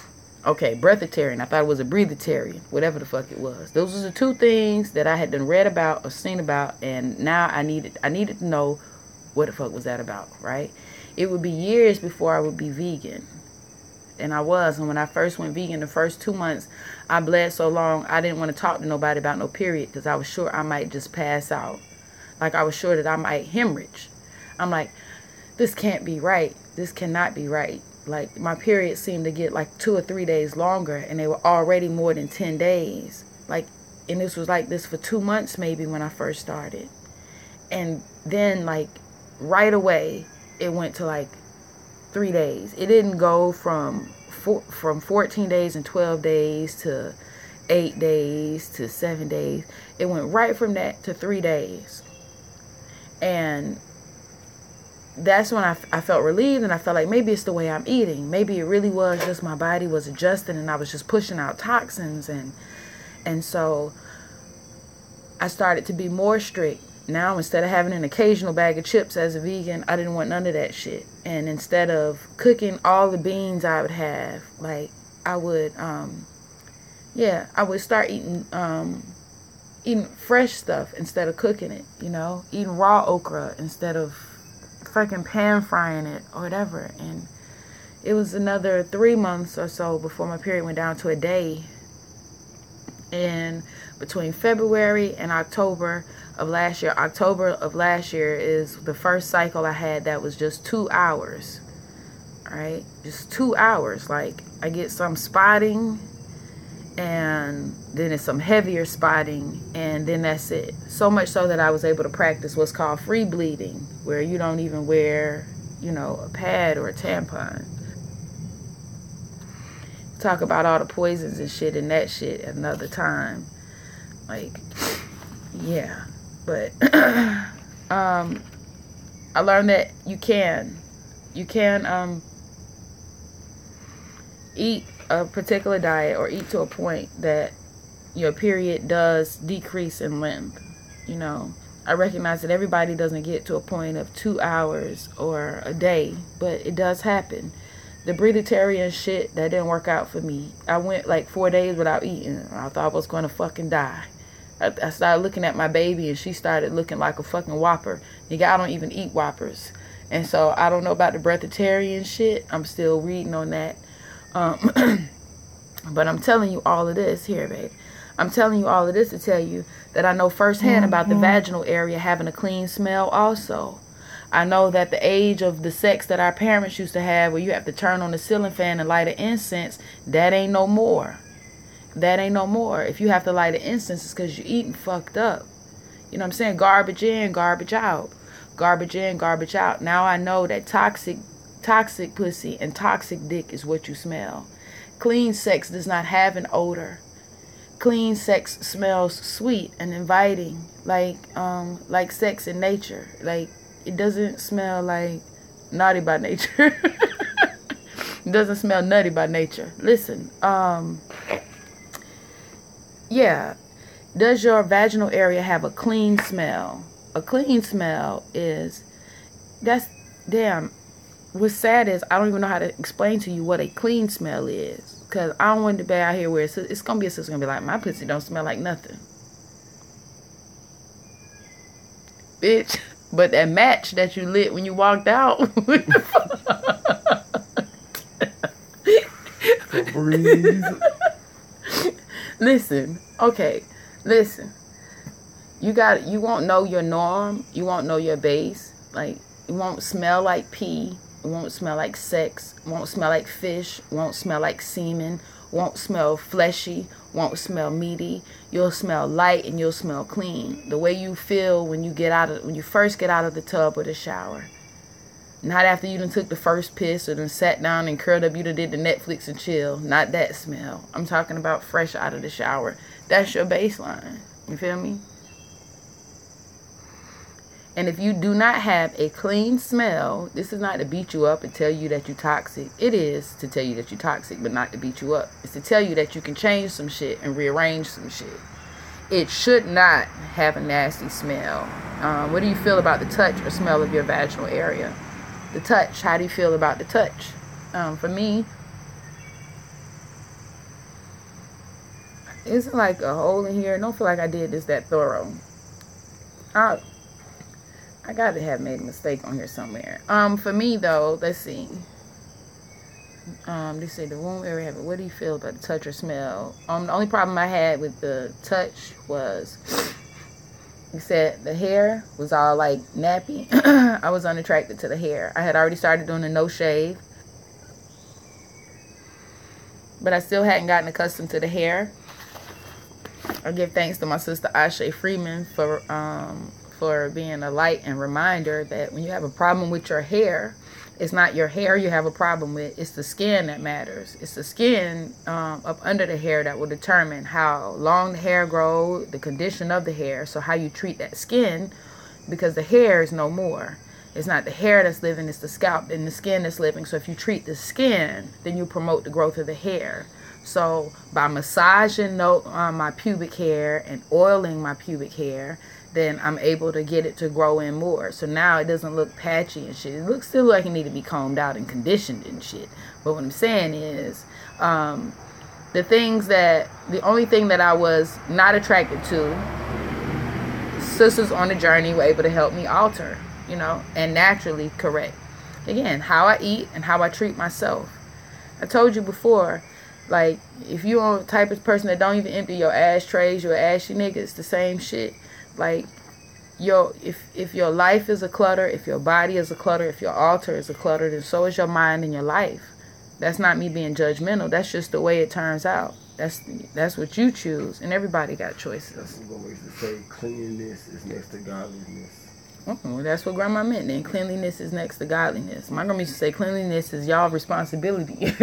Okay, breatharian. I thought it was a breatharian, whatever the fuck it was. Those are the two things that I had done read about or seen about, and now I needed to know what the fuck was that about, right? It would be years before I would be vegan. And I was. And when I first went vegan, the first 2 months, I bled so long, I didn't want to talk to nobody about no period because I was sure I might just pass out. Like, I was sure that I might hemorrhage. I'm like, this can't be right. This cannot be right. Like, my periods seemed to get like 2 or 3 days longer, and they were already more than 10 days. Like, and this was like this for 2 months maybe when I first started. And then, like, right away, it went to like 3 days. It didn't go from 14 days and 12 days to 8 days to 7 days. It went right from that to 3 days. And that's when I felt relieved, and I felt like maybe it's the way I'm eating. Maybe it really was just my body was adjusting, and I was just pushing out toxins. And so I started to be more strict. Now, instead of having an occasional bag of chips as a vegan, I didn't want none of that shit. And instead of cooking all the beans I would have, like, I would start eating fresh stuff instead of cooking it, you know? Eating raw okra instead of fucking pan frying it or whatever. And it was another 3 months or so before my period went down to a day. And between February and October of last year is the first cycle I had that was just 2 hours. Right? Just 2 hours. Like, I get some spotting, and then it's some heavier spotting, and then that's it. So much so that I was able to practice what's called free bleeding, where you don't even wear, you know, a pad or a tampon. Talk about all the poisons and shit and that shit at another time. Like, yeah. But I learned that you can eat a particular diet or eat to a point that your period does decrease in length. You know, I recognize that everybody doesn't get to a point of 2 hours or a day, but it does happen. The breatharian shit, that didn't work out for me. I went like 4 days without eating. I thought I was going to fucking die. I started looking at my baby, and she started looking like a fucking Whopper. Nigga, I don't even eat Whoppers. And so I don't know about the breatharian shit. I'm still reading on that. But I'm telling you all of this here, babe. I'm telling you all of this to tell you that I know firsthand about the vaginal area having a clean smell also. I know that the age of the sex that our parents used to have, where you have to turn on the ceiling fan and light an incense, that ain't no more. That ain't no more. If you have to light an incense, it's because you're eating fucked up. You know what I'm saying? Garbage in, garbage out. Garbage in, garbage out. Now I know that toxic pussy and toxic dick is what you smell. Clean sex does not have an odor. Clean sex smells sweet and inviting, like sex in nature. Like, it doesn't smell like naughty by nature. It doesn't smell nutty by nature. Listen, yeah. Does your vaginal area have a clean smell? A clean smell is damn. What's sad is I don't even know how to explain to you what a clean smell is. Because I don't want to be out here where it's going to be a sister going to be like, my pussy don't smell like nothing. Bitch. But that match that you lit when you walked out. Breathe. Listen. You won't know your norm. You won't know your base. Like, it won't smell like pee. It won't smell like sex. It won't smell like fish. It won't smell like semen. Won't smell fleshy. Won't smell meaty. You'll smell light and you'll smell clean. The way you feel when you first get out of the tub or the shower. Not after you done took the first piss or done sat down and curled up, you done did the Netflix and chill. Not that smell. I'm talking about fresh out of the shower. That's your baseline. You feel me? And if you do not have a clean smell, this is not to beat you up and tell you that you're toxic. It is to tell you that you're toxic, but not to beat you up. It's to tell you that you can change some shit and rearrange some shit. It should not have a nasty smell. What do you feel about the touch or smell of your vaginal area? The touch. How do you feel about the touch? For me, it's like a hole in here. I don't feel like I did this that thorough. I got to have made a mistake on here somewhere. For me, though, let's see. They say the womb area. What do you feel about the touch or smell? The only problem I had with the touch was, you said the hair was all like nappy. I was unattracted to the hair. I had already started doing the no shave, but I still hadn't gotten accustomed to the hair. I give thanks to my sister Ashe Freeman for being a light and reminder that when you have a problem with your hair, it's not your hair you have a problem with, it's the skin that matters. It's the skin up under the hair that will determine how long the hair grows, the condition of the hair, so how you treat that skin, because the hair is no more. It's not the hair that's living, it's the scalp and the skin that's living. So if you treat the skin, then you promote the growth of the hair. So by massaging my pubic hair and oiling my pubic hair, then I'm able to get it to grow in more. So now it doesn't look patchy and shit. It looks still like it need to be combed out and conditioned and shit. But what I'm saying is, the only thing that I was not attracted to, sisters on the journey were able to help me alter, and naturally correct. Again, how I eat and how I treat myself. I told you before, like, if you're the type of person that don't even empty your ashtrays, your ashy nigga, it's the same shit. Like, if your life is a clutter, if your body is a clutter, if your altar is a clutter, then so is your mind and your life. That's not me being judgmental. That's just the way it turns out. That's what you choose, and everybody got choices. I'm going to say cleanliness is next to godliness. That's what grandma meant then. Cleanliness is next to godliness. My grandma used to say cleanliness is y'all responsibility.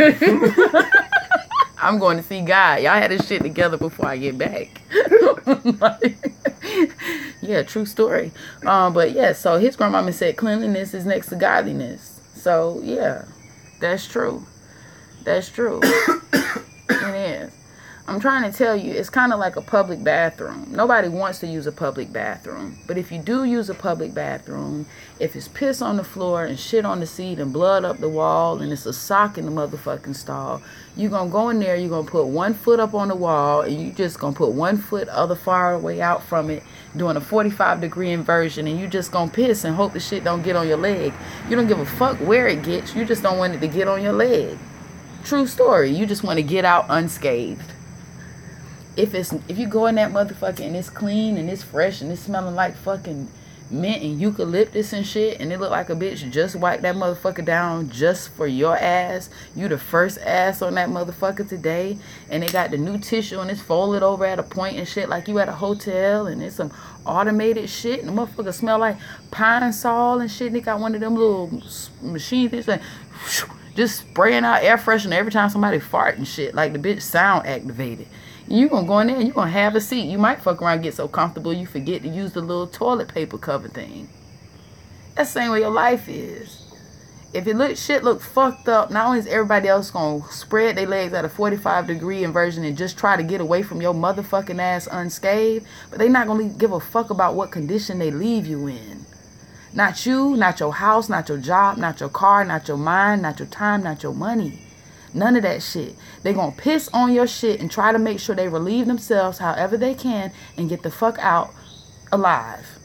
I'm going to see God. Y'all had this shit together before I get back. Yeah, true story. But yeah, so his grandmama said cleanliness is next to godliness. So yeah, that's true. That's true. It is. I'm trying to tell you, it's kind of like a public bathroom. Nobody wants to use a public bathroom. But if you do use a public bathroom, if it's piss on the floor and shit on the seat and blood up the wall and it's a sock in the motherfucking stall, you're going to go in there, you're going to put one foot up on the wall and you just going to put one foot other far away out from it, doing a 45-degree inversion, and you just going to piss and hope the shit don't get on your leg. You don't give a fuck where it gets. You just don't want it to get on your leg. True story. You just want to get out unscathed. If you go in that motherfucker and it's clean and it's fresh and it's smelling like fucking mint and eucalyptus and shit, and it look like a bitch just wiped that motherfucker down just for your ass, you the first ass on that motherfucker today, and they got the new tissue and it's folded over at a point and shit like you at a hotel, and it's some automated shit, and the motherfucker smell like pine sol and shit, and they got one of them little machines that's like just spraying out air freshener every time somebody fart and shit, like the bitch sound activated. You gonna go in there and you gonna have a seat. You might fuck around and get so comfortable you forget to use the little toilet paper cover thing. That's the same way your life is. If shit look fucked up, not only is everybody else gonna spread their legs at a 45-degree inversion and just try to get away from your motherfucking ass unscathed, but they not gonna give a fuck about what condition they leave you in. Not you, not your house, not your job, not your car, not your mind, not your time, not your money. None of that shit. They gonna piss on your shit and try to make sure they relieve themselves however they can and get the fuck out alive.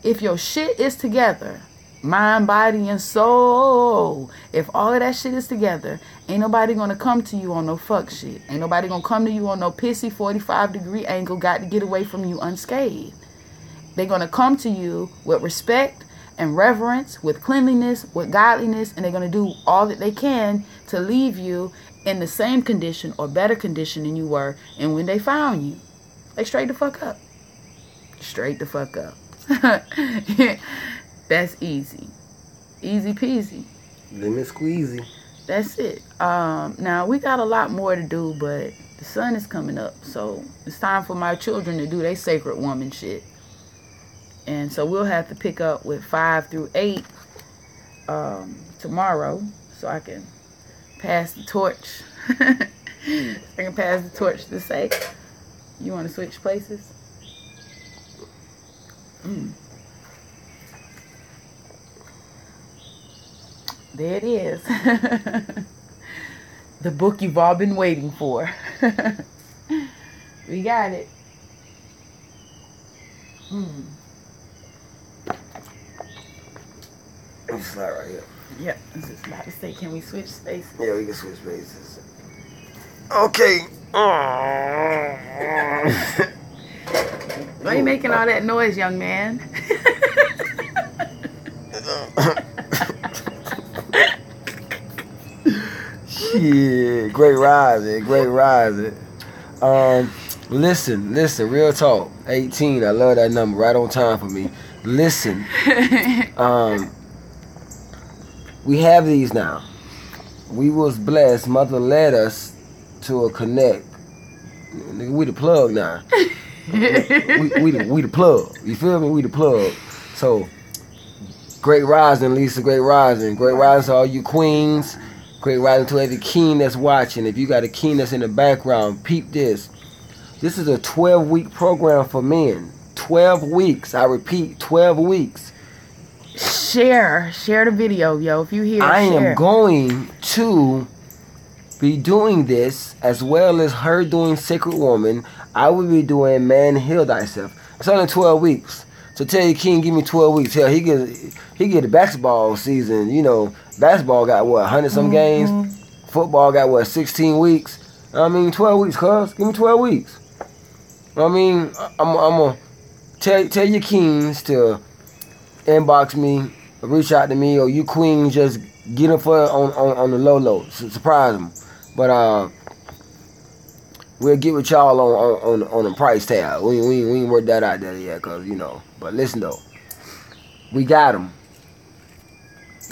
If your shit is together, mind, body, and soul, if all of that shit is together, ain't nobody gonna come to you on no fuck shit. Ain't nobody gonna come to you on no pissy 45-degree angle, got to get away from you unscathed. They're gonna come to you with respect and reverence, with cleanliness, with godliness, and they're gonna do all that they can to leave you in the same condition or better condition than you were and when they found you. Like, straight the fuck up. Straight the fuck up. That's easy. Easy peasy. Lemon squeezy. That's it. Now, we got a lot more to do, but the sun is coming up. So, it's time for my children to do their sacred woman shit. And so, we'll have to pick up with 5 through 8 tomorrow. So, I can pass the torch. I can pass the torch to say, you want to switch places? There it is. The book you've all been waiting for. We got it. Let me slide right here. Yep, I was just about to say, can we switch spaces? Yeah, we can switch spaces. Okay. Why are you making all that noise, young man? Shit, great rising. Listen, real talk. 18, I love that number, right on time for me. Listen, we have these now. We was blessed. Mother led us to a connect. Nigga, we the plug now. we the plug. You feel me? We the plug. So, great rising, Lisa. Great rising. Great rising to all you queens. Great rising to every king that's watching. If you got a king that's in the background, peep this. This is a 12-week program for men. 12 weeks. I repeat, 12 weeks. Share the video, yo. If you hear, I share. am going to be doing this as well as her doing Sacred Woman. I will be doing Man Heal Thyself. It's only 12 weeks. So tell your king, give me 12 weeks. Hell, he get the basketball season. You know, basketball got what, 100-some games? Football got what, 16 weeks? I mean, 12 weeks, cuz. Give me 12 weeks. I mean, I'm gonna tell your kings to inbox me, reach out to me, or you queens just get them for on the low. Surprise them. But we'll get with y'all on the price tag. We ain't worked that out there yet, cause you know. But listen though, we got them.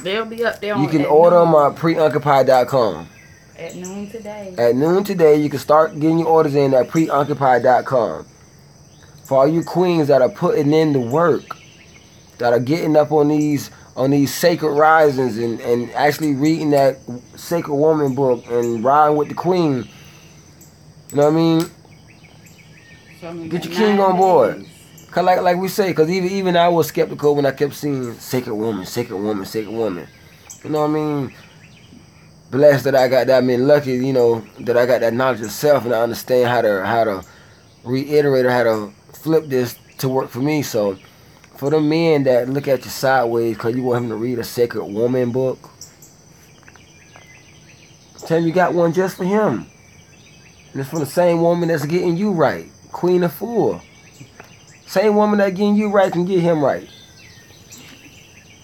They'll be up there. You can order them at preoccupied.com. At noon today. At noon today, you can start getting your orders in at preoccupied.com. For all you queens that are putting in the work, that are getting up on these sacred risings and actually reading that Sacred Woman book and riding with the queen. You know what I mean? Get your king on board. Cause like we say, cause even I was skeptical when I kept seeing Sacred Woman. You know what I mean? Blessed that I got that. I mean, lucky, you know, that I got that knowledge of self and I understand how to reiterate or how to flip this to work for me. So for the men that look at you sideways because you want him to read a Sacred Woman book, tell him you got one just for him. And it's from the same woman that's getting you right. Queen of Fool. Same woman that getting you right can get him right.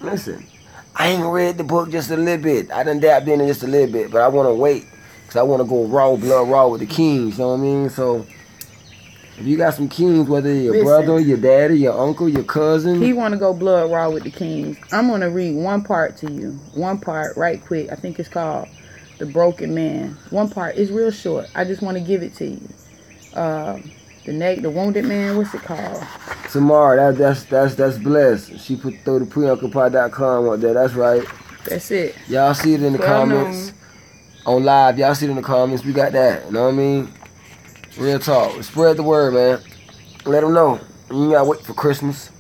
Listen, I ain't read the book just a little bit. I done dabbed in it just a little bit, but I want to wait. Because I want to go blood raw with the kings, you know what I mean? So, if you got some kings, whether your brother, your daddy, your uncle, your cousin. He want to go blood raw with the kings. I'm going to read one part to you. One part right quick. I think it's called The Broken Man. One part. It's real short. I just want to give it to you. The Wounded Man. What's it called? Samara, that's blessed. She throw the preoccupied.com up there. That's right. That's it. Y'all see it in the comments. On live, y'all see it in the comments. We got that. You know what I mean? Real talk. Spread the word, man. Let them know. You ain't gotta wait for Christmas.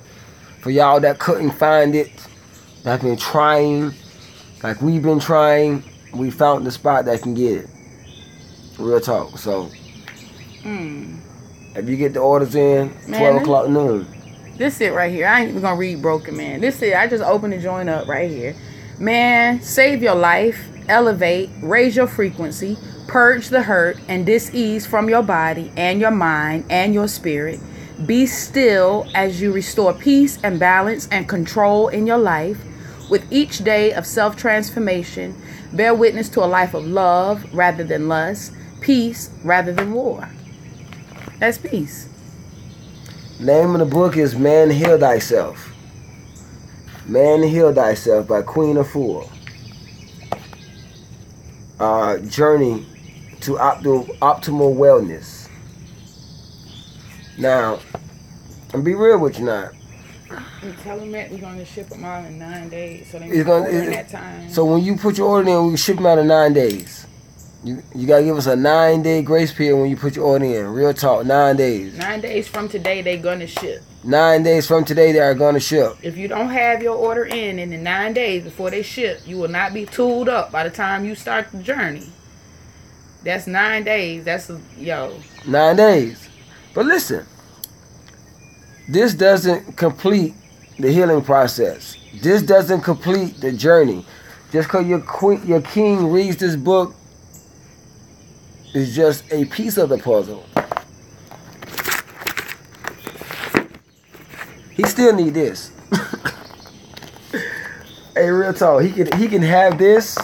For y'all that couldn't find it, that been trying, like we've been trying, we found the spot that can get it. Real talk. So, if you get the orders in, 12 o'clock noon. This it right here. I ain't even gonna read Broken Man. This it. I just opened the joint up right here. Man, save your life, elevate, raise your frequency, purge the hurt and dis-ease from your body and your mind and your spirit. Be still as you restore peace and balance and control in your life. With each day of self-transformation, bear witness to a life of love rather than lust, peace rather than war. That's peace. Name of the book is Man Heal Thyself. Man Heal Thyself by Queen Afua. Journey to optimal wellness. Now, and be real with you now. You tell them that we're going to ship them out in 9 days, so they can order in that time. So when you put your order in, we can ship them out in 9 days. You gotta give us a 9-day grace period when you put your order in. Real talk, 9 days. 9 days from today, they're gonna ship. 9 days from today, they are gonna ship. If you don't have your order in the 9 days before they ship, you will not be tooled up by the time you start the journey. That's 9 days. That's 9 days. But listen, this doesn't complete the healing process. This doesn't complete the journey. Just because your king reads this book is just a piece of the puzzle. He still need this. Hey, real talk. He can have this,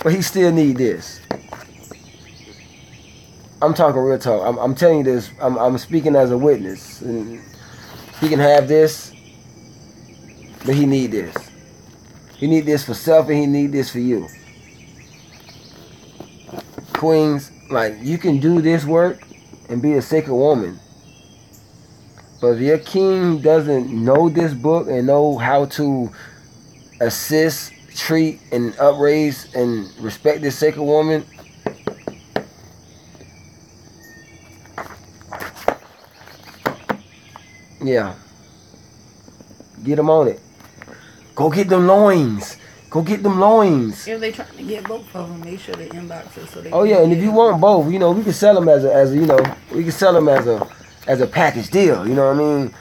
but he still need this. I'm talking real talk. I'm telling you this. I'm speaking as a witness. And he can have this, but he need this. He need this for self, and he need this for you. Queens, like, you can do this work and be a sacred woman. But if your king doesn't know this book and know how to assist, treat, and upraise and respect this sacred woman, yeah, get them on it. Go get them loins. Go get them loins. If they trying to get both of them, make sure they inbox us so they. Oh yeah, and if you want both, we can sell them as a we can sell them as a package deal. You know what I mean?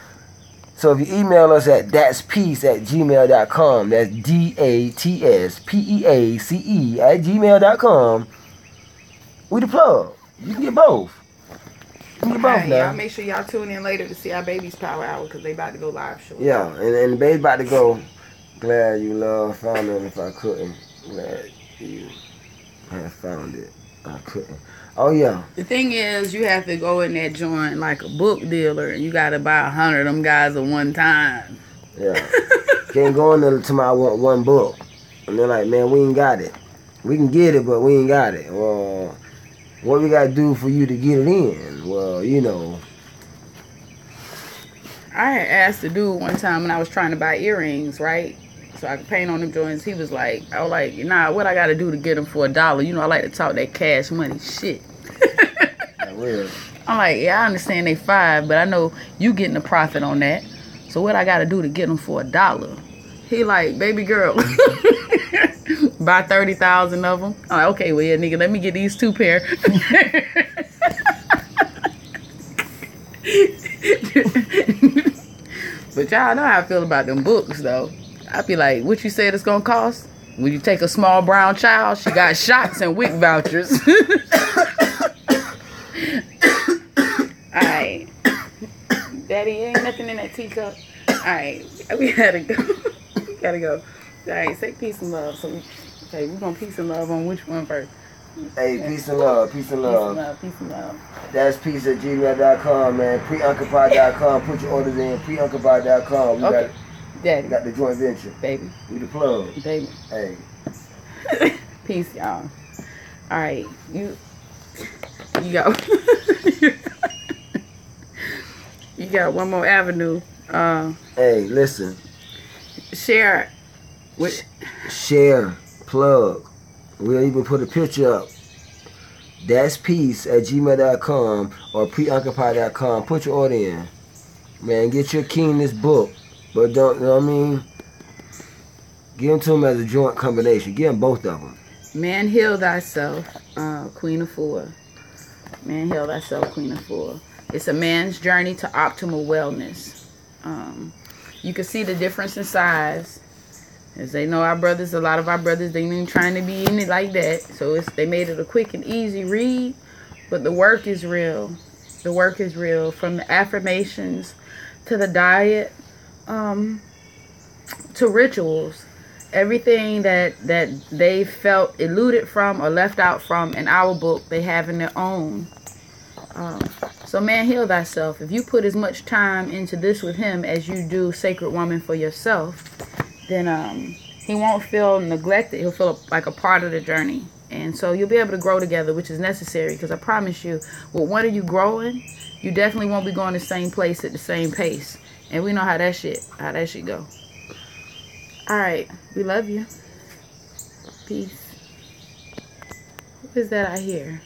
So if you email us at datspeace@gmail.com, that's DATSPEACE@gmail.com, we the plug. You can get both. You can get both now. Y'all make sure y'all tune in later to see our baby's power hour because they about to go live shortly. Yeah, and the baby's about to go. Glad you love found it if I couldn't. Glad you have found it. I couldn't. Oh yeah. The thing is, you have to go in that joint like a book dealer, and you got to buy 100 of them guys at one time. Yeah. Can't go in there to my one book, and they're like, man, we ain't got it. We can get it, but we ain't got it. Well, what we got to do for you to get it in? Well, I had asked the dude one time when I was trying to buy earrings, right? So I could paint on them joints. He was like, I was like, nah, what I got to do to get them for $1? I like to talk that cash money shit. Not really. I'm like, yeah, I understand they $5, but I know you getting a profit on that. So what I got to do to get them for $1? He like, baby girl, buy 30,000 of them. I'm like, okay, well, yeah, nigga, let me get these 2 pair. But y'all know how I feel about them books, though. I be like, what you said it's gonna cost? When you take a small brown child, she got shots and WIC vouchers. Alright. Daddy, ain't nothing in that teacup. Alright, we gotta go. We gotta go. Alright, say peace and love. So we're gonna peace and love on which one first? Hey, peace and love, peace and love. Peace and love. That's peace@gmail.com, man. Preoccupy.com. Put your orders in. Preoccupy.com. We Okay. Daddy. got the joint venture. Baby. We the plug. Baby. Hey. Peace, y'all. Alright, you got you got one more avenue. Hey, listen. Share. Share. Plug. We'll even put a picture up. That's peace@gmail.com or preoccupy.com. Put your order in. Man, get your king this book. But don't, you know what I mean? Give them to them as a joint combination. Give them both of them. Man, heal thyself, Queen of Four. Man, heal thyself, Queen of Four. It's a man's journey to optimal wellness. You can see the difference in size. As they know, our brothers, a lot of our brothers, they ain't even trying to be in it like that. So they made it a quick and easy read. But the work is real. The work is real. From the affirmations to the diet, to rituals. Everything that they felt eluded from or left out from in our book, they have in their own. So man, heal thyself. If you put as much time into this with him as you do Sacred Woman for yourself, then he won't feel neglected. He'll feel like a part of the journey. And so you'll be able to grow together, which is necessary, because I promise you, with one of you growing, you definitely won't be going the same place at the same pace. And we know how that shit go. All right, we love you. Peace. Who is that I hear?